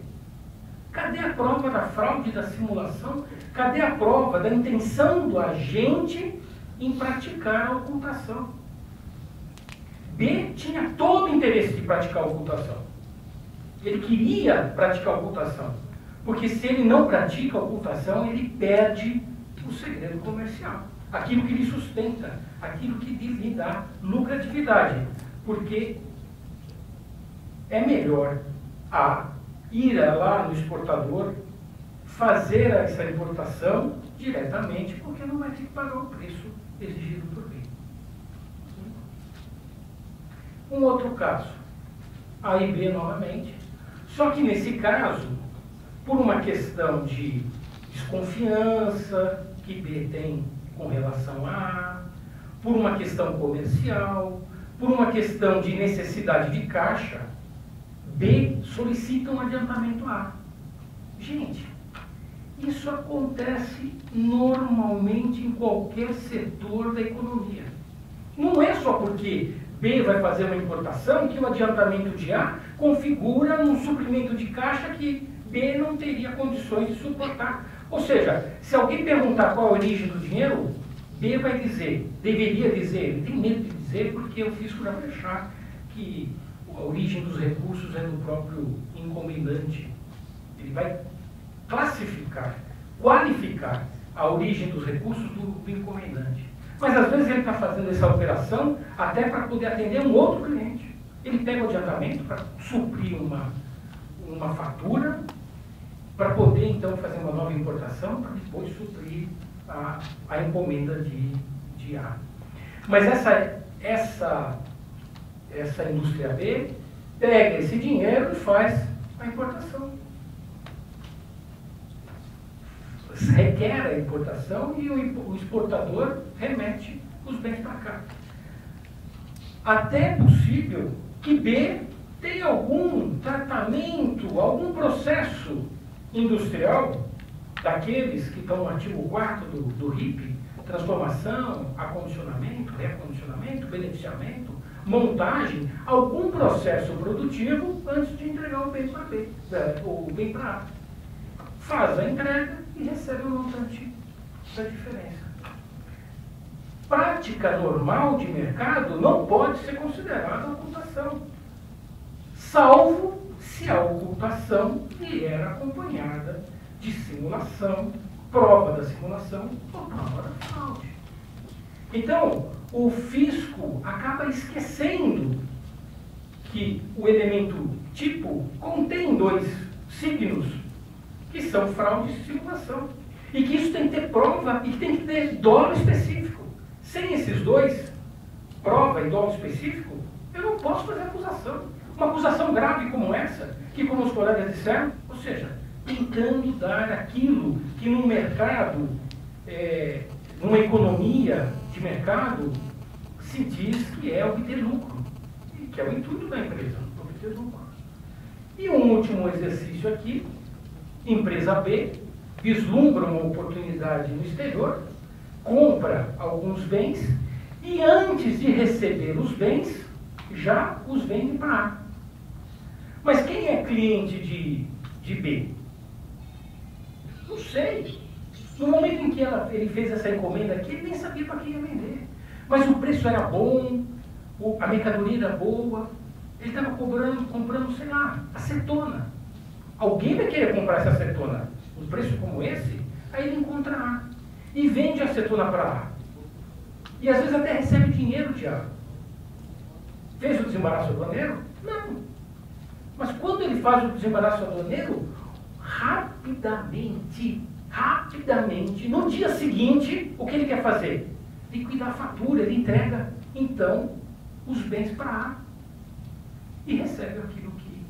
Cadê a prova da fraude, da simulação? Cadê a prova da intenção do agente em praticar a ocultação? B tinha todo o interesse de praticar a ocultação. Ele queria praticar a ocultação. Porque se ele não pratica a ocultação, ele perde o segredo comercial. Aquilo que lhe sustenta, aquilo que lhe dá lucratividade. Porque é melhor ir lá no exportador, fazer essa importação diretamente, porque não vai ter que pagar o preço exigido por lei. Um outro caso, A e B novamente, só que nesse caso, por uma questão de desconfiança que B tem com relação a A, por uma questão comercial, por uma questão de necessidade de caixa, B solicita um adiantamento A. Gente, isso acontece normalmente em qualquer setor da economia. Não é só porque B vai fazer uma importação que o adiantamento de A configura um suprimento de caixa que B não teria condições de suportar. Ou seja, se alguém perguntar qual é a origem do dinheiro, B vai dizer, deveria dizer, ele tem medo de dizer porque o fisco já vai achar que a origem dos recursos é do próprio encomendante. Ele vai classificar, qualificar a origem dos recursos do encomendante. Mas às vezes ele está fazendo essa operação até para poder atender um outro cliente. Ele pega o adiantamento para suprir uma fatura, para poder então fazer uma nova importação, para depois suprir a encomenda de A. Mas essa indústria B pega esse dinheiro e faz a importação. Requer a importação e o exportador remete os bens para cá. Até é possível que B tenha algum tratamento, algum processo industrial daqueles que estão no artigo 4º do RIP, transformação, acondicionamento, reacondicionamento, beneficiamento, montagem, algum processo produtivo antes de entregar o bem para B, o bem para A. Faz a entrega e recebe o montante da diferença. Prática normal de mercado não pode ser considerada ocultação, salvo se a ocultação vier acompanhada de simulação, prova da simulação ou prova da fraude. Então, o fisco acaba esquecendo que o elemento tipo contém dois signos, que são fraude e simulação. E que isso tem que ter prova e que tem que ter dolo específico. Sem esses dois, prova e dolo específico, eu não posso fazer acusação. Uma acusação grave como essa, que como os colegas disseram, ou seja, tentando dar aquilo que num mercado, numa economia de mercado, se diz que é obter lucro, que é o intuito da empresa, obter lucro. E um último exercício aqui, empresa B vislumbra uma oportunidade no exterior, compra alguns bens e antes de receber os bens, já os vende para A. Mas quem é cliente de B? Não sei. No momento em que ele fez essa encomenda aqui, ele nem sabia para quem ia vender. Mas o preço era bom, a mercadoria era boa, ele estava comprando, sei lá, acetona. Alguém vai querer comprar essa acetona, um preço como esse, aí ele encontra A. E vende a acetona para A. E às vezes até recebe dinheiro de A. Fez o desembaraço aduaneiro? Não. Mas quando ele faz o desembaraço aduaneiro, rapidamente, no dia seguinte, o que ele quer fazer? Liquidar a fatura, ele entrega, então, os bens para A. E recebe aquilo que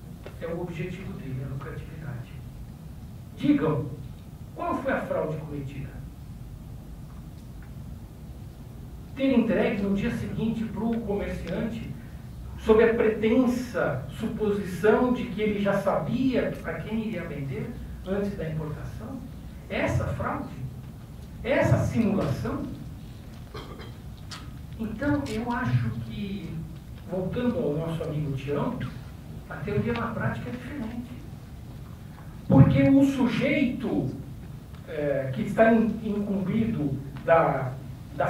é o objetivo dele, a lucratividade. Digam, qual foi a fraude cometida? Ter entregue no dia seguinte para o comerciante, sob a pretensa suposição de que ele já sabia para quem iria vender antes da importação? Essa fraude? Essa simulação? Então, eu acho que, voltando ao nosso amigo Tião, a teoria na prática é diferente. Porque o sujeito que está incumbido da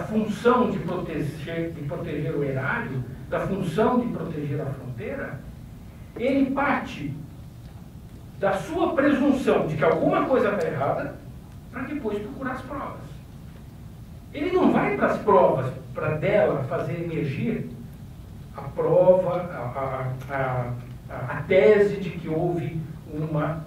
função de proteger o erário, da função de proteger a fronteira, ele parte da sua presunção de que alguma coisa está errada para depois procurar as provas. Ele não vai para as provas para dela fazer emergir a prova, a tese de que houve uma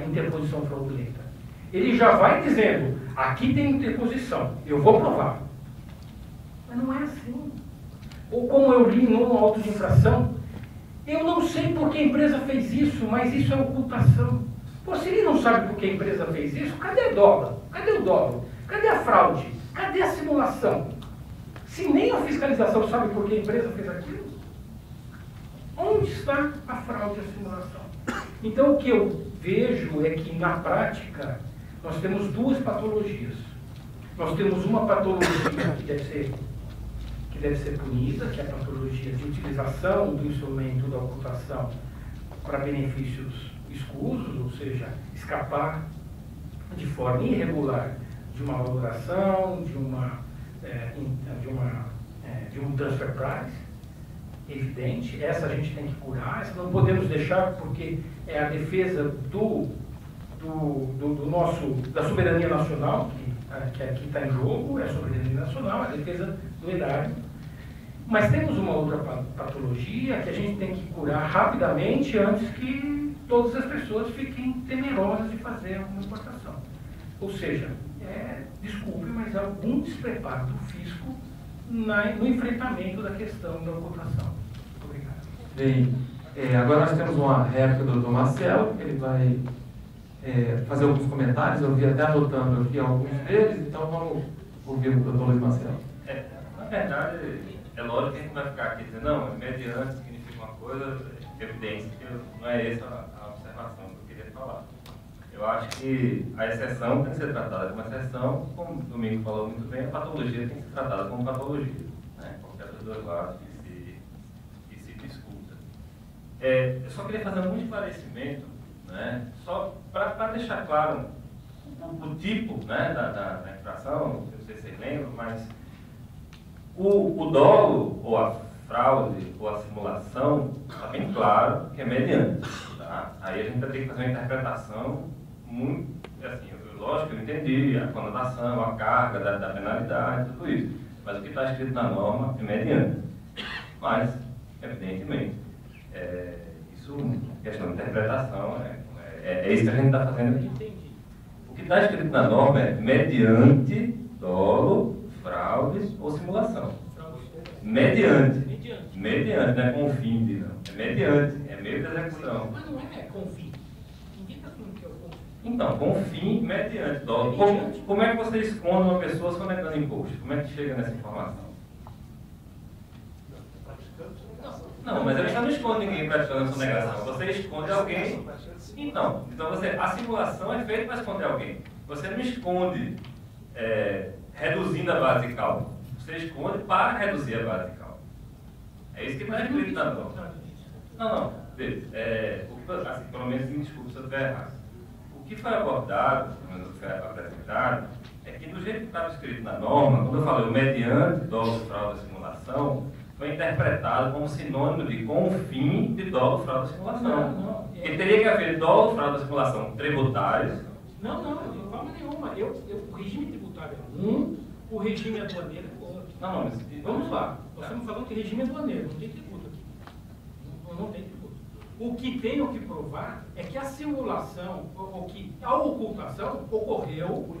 interposição fraudulenta. Ele já vai dizendo, aqui tem interposição, eu vou provar. Mas não é assim. Ou como eu li no auto de infração, eu não sei por que a empresa fez isso, mas isso é ocultação. Pô, se ele não sabe por que a empresa fez isso, cadê o dólar? Cadê o dólar? Cadê a fraude? Cadê a simulação? Se nem a fiscalização sabe por que a empresa fez aquilo, onde está a fraude e a simulação? Então, o que eu vejo é que, na prática, nós temos duas patologias. Nós temos uma patologia que deve ser que deve ser punida, que é a patologia de utilização do instrumento da ocultação para benefícios escusos, ou seja, escapar de forma irregular de uma valoração, de um transfer price, evidente. Essa a gente tem que curar, essa não podemos deixar porque é a defesa da soberania nacional, que aqui está em jogo, é a soberania nacional, a defesa do erário. Mas temos uma outra patologia que a gente tem que curar rapidamente antes que todas as pessoas fiquem temerosas de fazer alguma importação. Ou seja, desculpe, mas há algum despreparo do fisco no enfrentamento da questão da ocultação. Muito obrigado. Bem, agora nós temos uma réplica do Dr. Marcelo, que ele vai fazer alguns comentários. Eu vi até anotando aqui alguns deles, então vamos ouvir o Dr. Luiz Marcelo. Na verdade, é lógico que a gente vai ficar aqui dizendo, não, mediante significa uma coisa, evidente, que não é essa a observação que eu queria falar. Eu acho que a exceção tem que ser tratada como exceção, como o Domingo falou muito bem, a patologia tem que ser tratada como patologia, né? Qualquer dos dois lados que se discuta. Eu só queria fazer um esclarecimento, né? Só para deixar claro o tipo, né, da infração, não sei se vocês lembram, mas o dolo, ou a fraude, ou a simulação, está bem claro que é mediante. Tá? Aí a gente vai ter que fazer uma interpretação muito, assim, lógico que eu entendi a conotação, a carga da penalidade, tudo isso. Mas o que está escrito na norma é mediante. Mas, evidentemente, isso, questão de interpretação, é isso que a gente está fazendo aqui. O que está escrito na norma é mediante dolo, fraudes ou simulação. Mediante. Mediante, não é com fim de não. É mediante, é meio de execução. Mas não é com fim. Indica como que é o com fim. Então, com fim, mediante dolo. Como é que você esconde uma pessoa sonegando imposto? Como é que chega nessa informação? Não, mas você não esconde ninguém praticando sonegação. Você esconde alguém. Então a simulação é feita para esconder alguém. Você não esconde reduzindo a base de cálculo. Você esconde para reduzir a base de cálculo. É isso que está escrito na norma. Não. Veja, assim, pelo menos me desculpe se eu estiver errado. O que foi abordado, pelo menos o que foi apresentado, é que do jeito que estava escrito na norma, quando eu falei o mediante, dolo, fraude e simulação, foi interpretado como sinônimo de com fim de dolo, fraude e simulação. Porque teria que haver dolo, fraude e simulação tributários. Não, de forma nenhuma. O regime tributário é um, o regime aduaneiro é outro. Não, mas vamos lá. Nós estamos falando que regime aduaneiro, não tem tributo aqui. Não tem tributo. O que tenho que provar é que a simulação, ou que a ocultação ocorreu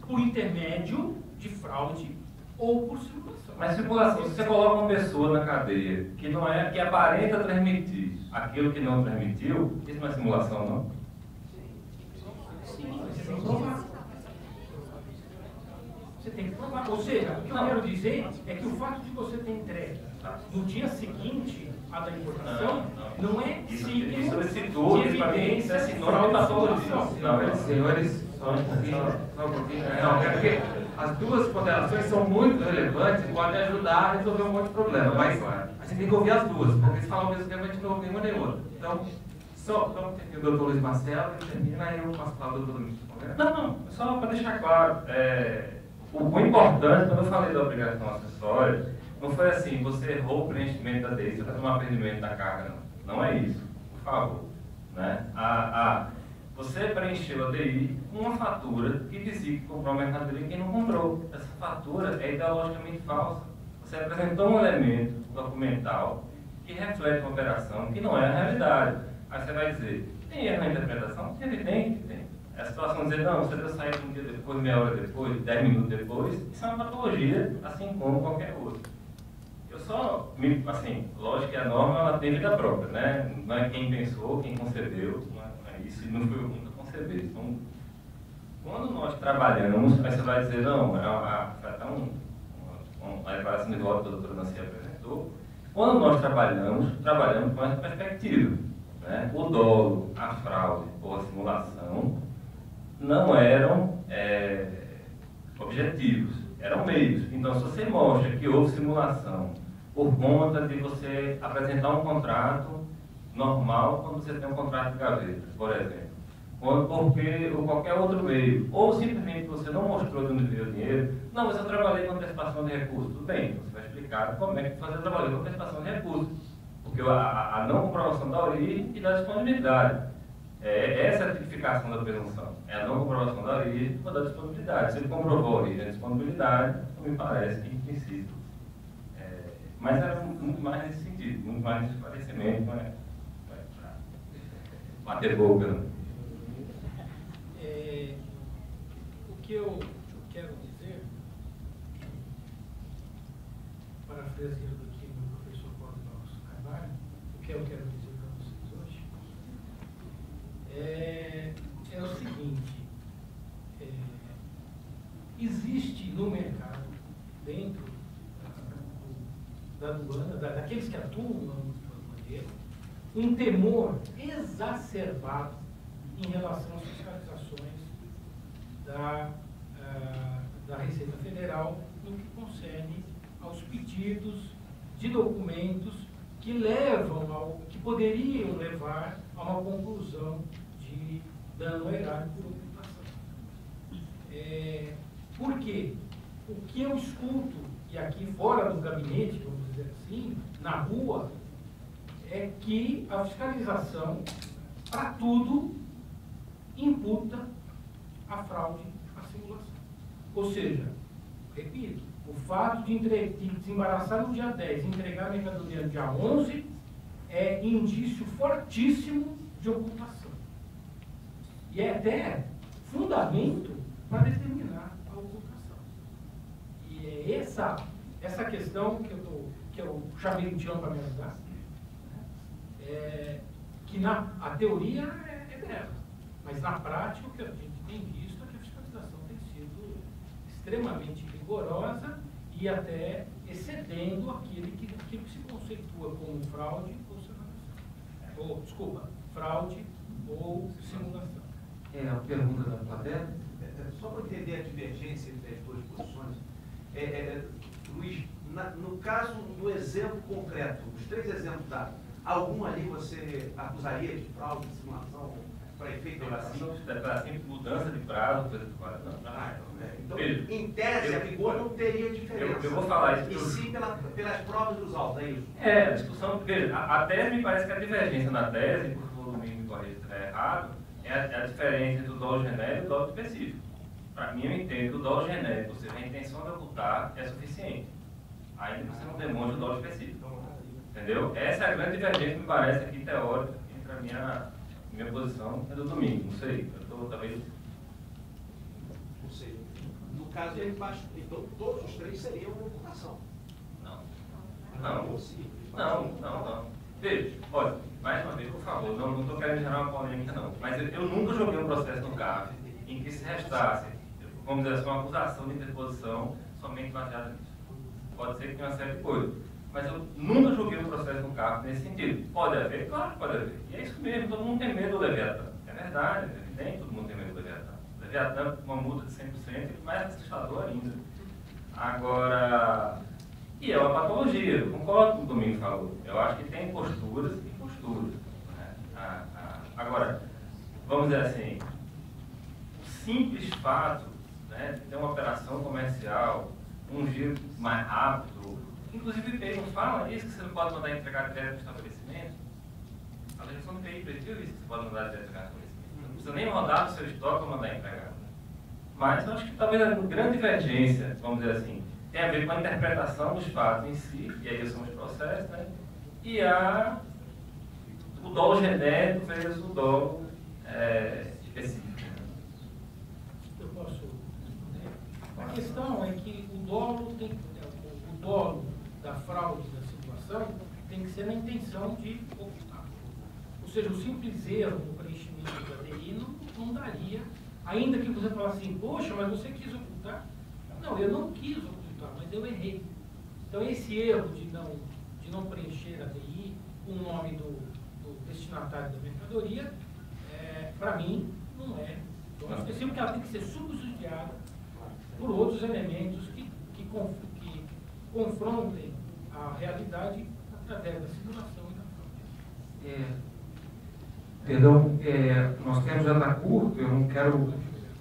por intermédio de fraude ou por simulação. Mas simulação, se você coloca uma pessoa na cadeia que aparenta transmitir aquilo que não transmitiu, isso não é simulação, não? Sim, você tem que provar. Você tem que provar. Ou seja, o que eu quero dizer é que o fato de você ter entregue no dia seguinte à da importação não é signo de evidência, é sinônimo de patologia. Não, senhores, só um pouquinho. Não, é porque as duas ponderações são muito relevantes e podem ajudar a resolver um monte de problema, mas a gente tem que ouvir as duas, porque se falar ao mesmo tempo a gente não ouve nenhuma nem outra. Então, vamos ter aqui o Dr. Luiz Marcelo e termina aí eu passo a palavra do Dr. Luiz. Não, só para deixar claro, o importante, quando eu falei da obrigação acessória, não foi assim, você errou o preenchimento da DI, você vai tomar perdimento da carga, não. Não é isso, por favor. Né? Você preencheu a DI com uma fatura que dizia que comprou uma mercadoria e quem não comprou. Essa fatura é ideologicamente falsa. Você apresentou um elemento documental que reflete uma operação que não é a realidade. Aí você vai dizer, tem erro na interpretação? É evidente que tem. É a situação de dizer, não, você deu saída um dia depois, meia hora depois, 10 minutos depois, isso é uma patologia, assim como qualquer outra. Eu só, lógico que a norma ela tem vida própria, né? Não é quem pensou, quem concebeu, não é isso, e não foi eu que concebi. Então, quando nós trabalhamos, aí você vai dizer, não, até uma declaração de voto que a doutora Nancy apresentou, quando nós trabalhamos com essa perspectiva. Né? O dolo, a fraude ou a simulação não eram objetivos, eram meios. Então, se você mostra que houve simulação por conta de você apresentar um contrato normal quando você tem um contrato de gaveta, por exemplo, ou qualquer outro meio, ou simplesmente você não mostrou de onde veio o dinheiro, não, mas eu trabalhei com antecipação de recursos. Tudo bem, você vai explicar como é que você trabalhou com antecipação de recursos, porque a não comprovação da origem e da disponibilidade. Essa é a tipificação da presunção, é a não comprovação da origem ou da disponibilidade. Se ele comprovou a origem e a disponibilidade, não me parece que implícito. Mas era muito mais nesse sentido, muito mais nesse esclarecimento, não é para bater boca. Não. O que eu quero dizer, parafraseando aqui meu professor Paulo Nosso Carvalho, o que eu quero dizer para vocês hoje é o seguinte: existe no mercado, dentro da aduana, daqueles que atuam no âmbito aduaneiro, um temor exacerbado em relação às fiscalizações da Receita Federal no que concerne aos pedidos de documentos que que poderiam levar a uma conclusão de dano erário por ocultação. Por quê? O que eu escuto, e aqui fora do gabinete, vamos dizer assim, na rua, é que a fiscalização, para tudo, imputa a fraude, a simulação. Ou seja, repito, o fato de desembaraçar no dia 10 e entregar a mercadoria no dia 11 é indício fortíssimo de ocultação. E é até fundamento para determinar a ocultação. E é essa questão que eu chamei o Tião para me ajudar, que a teoria é bela, mas na prática o que a gente tem visto é que a fiscalização tem sido extremamente rigorosa e até excedendo aquilo que se conceitua como fraude ou simulação. Fraude ou simulação. A pergunta da plateia? Só para entender a divergência entre as duas posições, Luiz, no caso do exemplo concreto, os 3 exemplos dados, algum ali você acusaria de fraude, de simulação, para efeito pela simples mudança de prazo, coisa do qual então, em tese, a rigor não teria diferença. Eu vou falar isso. E sim pelas provas dos autos, é isso? A discussão, veja, a tese me parece que a divergência na tese, por favor, me corrija se estiver errado, é a diferença entre o dolo genérico e o dolo específico. Para mim, eu entendo que o dolo genérico, ou seja, a intenção de ocultar, é suficiente. Ainda que você não demonstre o dolo específico. Entendeu? Essa é a grande divergência, me parece, aqui teórica, entre a minha posição e do domingo. Não sei, eu estou talvez... Não sei. No caso, então todos os 3 seriam uma ocultação. Não. Veja, olha, mais uma vez, por favor, não estou querendo gerar uma polêmica, não. Mas eu nunca joguei um processo no CAF em que se restasse, vamos dizer assim, uma acusação de interposição somente baseada nisso. Pode ser que tenha uma série de coisas. Mas eu nunca joguei um processo no CAF nesse sentido. Pode haver? Claro que pode haver. E é isso mesmo, todo mundo tem medo do Leviatã. É verdade, nem todo mundo tem medo do Leviatã. O Leviatã, uma multa de 100%, é mais assustador ainda. Agora, e é uma patologia, eu concordo com o que o Domingos falou. Eu acho que tem posturas e posturas. Né? Agora, vamos dizer assim, o simples fato, né, de ter uma operação comercial, um giro mais rápido, inclusive o IPI não fala isso, que você não pode mandar entregar direto no estabelecimento. A legislação do IPI previu isso, que você pode mandar direto no estabelecimento. Não precisa nem rodar do seu estoque para mandar entregar. Mas eu acho que talvez a grande divergência, vamos dizer assim, tem a ver com a interpretação dos fatos em si, e aí são os processos, né? E o dolo genérico versus o dolo específico. Eu posso responder? A questão é que o dolo da fraude, da simulação, tem que ser na intenção de ocultar. Ou seja, o simples erro no preenchimento da DI não daria, ainda que você falasse assim, poxa, mas você quis ocultar? Não, eu não quis ocultar, mas eu errei. Então, esse erro de não preencher a DI com o nome do destinatário da mercadoria, para mim, não é. Então, específico que ela tem que ser subsidiada por outros elementos que confrontem a realidade através da simulação e da prova. Perdão, nosso tempo já está curto, eu não quero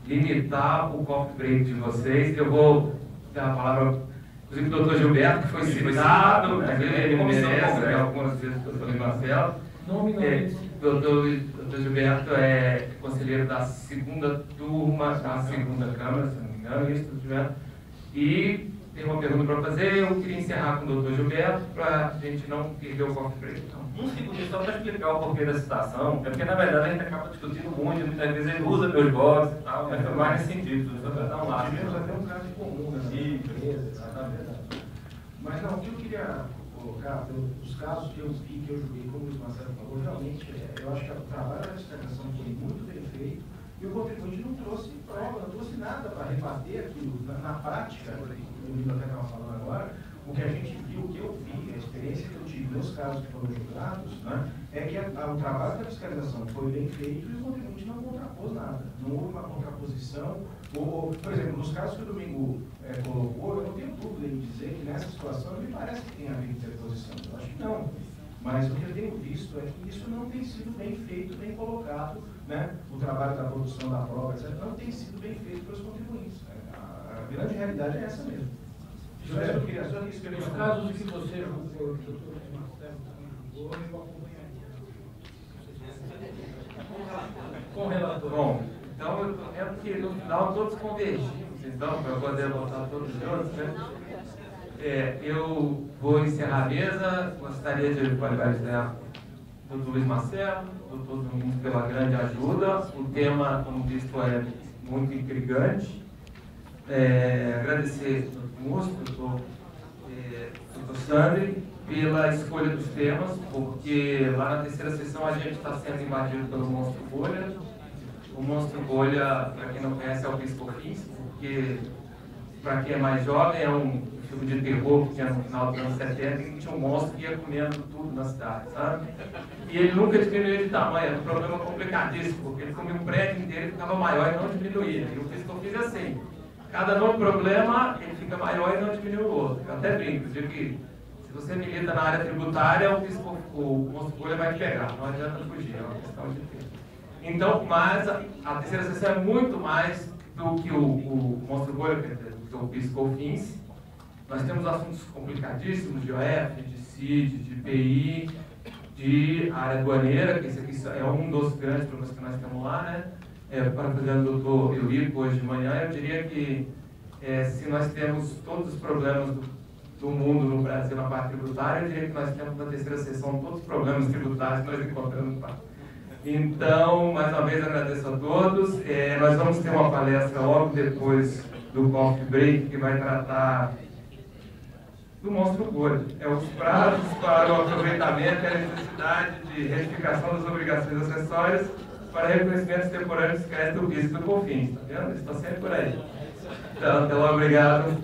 limitar o coffee break de vocês. Eu vou dar a palavra, inclusive, para o Dr. Gilberto, que foi citado, ele merece, algumas vezes, o Dr. Marcelo. Dr. Gilberto é conselheiro da segunda turma, da segunda Câmara, se não me engano, isso, Dr. Gilberto. E tem uma pergunta para fazer, eu queria encerrar com o Dr. Gilberto, para a gente não perder o coffee break. Então. Um segundinho só para explicar o porquê da citação, é porque na verdade a gente acaba discutindo muito, muitas vezes ele usa meus blogs e tal, mas foi mais nesse sentido, só para dar um lado. Tivemos até um caso comum, né? Empresa, na verdade. Mas não, o que eu queria colocar, os casos que eu vi, que eu julguei, como o Luiz Marcelo falou, realmente, eu acho que o trabalho da fiscalização foi muito bem feito e o contribuinte não trouxe prova, não trouxe nada para rebater aquilo. Na prática, o Lino até estava falando agora, o que a gente viu, o que eu vi, a experiência que eu tive nos casos que foram julgados, né, é que o trabalho da fiscalização foi bem feito e o contribuinte não contrapôs nada. Não houve uma contraposição. Por exemplo, nos casos que o Domingo colocou, eu não tenho dúvida em dizer que nessa situação não me parece que tenha havido interposição. Eu acho que não. Mas o que eu tenho visto é que isso não tem sido bem feito, bem colocado, né? O trabalho da produção da prova, etc., não tem sido bem feito pelos contribuintes. A grande realidade é essa mesmo. Os casos que você julgou, que o doutor Marcelo também julgou, eu acompanharia. Com relator. Bom, então é porque no final todos convergimos, então, para poder votar todos juntos, né? Eu vou encerrar a mesa, gostaria de parabenizar o Dr. Luiz Marcelo, o Dr. Domingos pela grande ajuda. O tema, como visto, é muito intrigante. Agradecer ao Dr. Múcio, Dr. Sandri, pela escolha dos temas, porque lá na terceira sessão a gente está sendo invadido pelo Monstro Bolha. O Monstro Bolha, para quem não conhece, é o Piscofins, porque, para quem é mais jovem, é um filme de terror que tinha no final dos anos 70 e tinha um monstro que ia comendo tudo na cidade, sabe? E ele nunca diminuía de tamanho, era um problema complicadíssimo, porque ele comia um prédio inteiro e ficava maior e não diminuía. E o Piscofins é assim. Cada novo problema, ele fica maior e não diminui o outro. Eu até brinco, digo que se você milita na área tributária, o Monstro Bolha vai te pegar, não adianta fugir, é uma questão de tempo. Então, mas a terceira sessão é muito mais do que o Monstro Bolha, do que o Piscofins. Nós temos assuntos complicadíssimos de OF, de CID, de IPI, de área aduaneira, que esse aqui é um dos grandes problemas que nós temos lá, né? Parafraseando o doutor Eurico hoje de manhã, eu diria que se nós temos todos os problemas do mundo no Brasil na parte tributária, eu diria que nós temos na terceira sessão todos os problemas tributários que nós encontramos lá. Então, mais uma vez, agradeço a todos. Nós vamos ter uma palestra logo depois do coffee break, que vai tratar do Monstro Bolha. Os prazos para o aproveitamento e a necessidade de retificação das obrigações acessórias para reconhecimentos temporários de crédito do PIS e do COFINS. Está vendo? Está sempre por aí. Então, até logo, obrigado.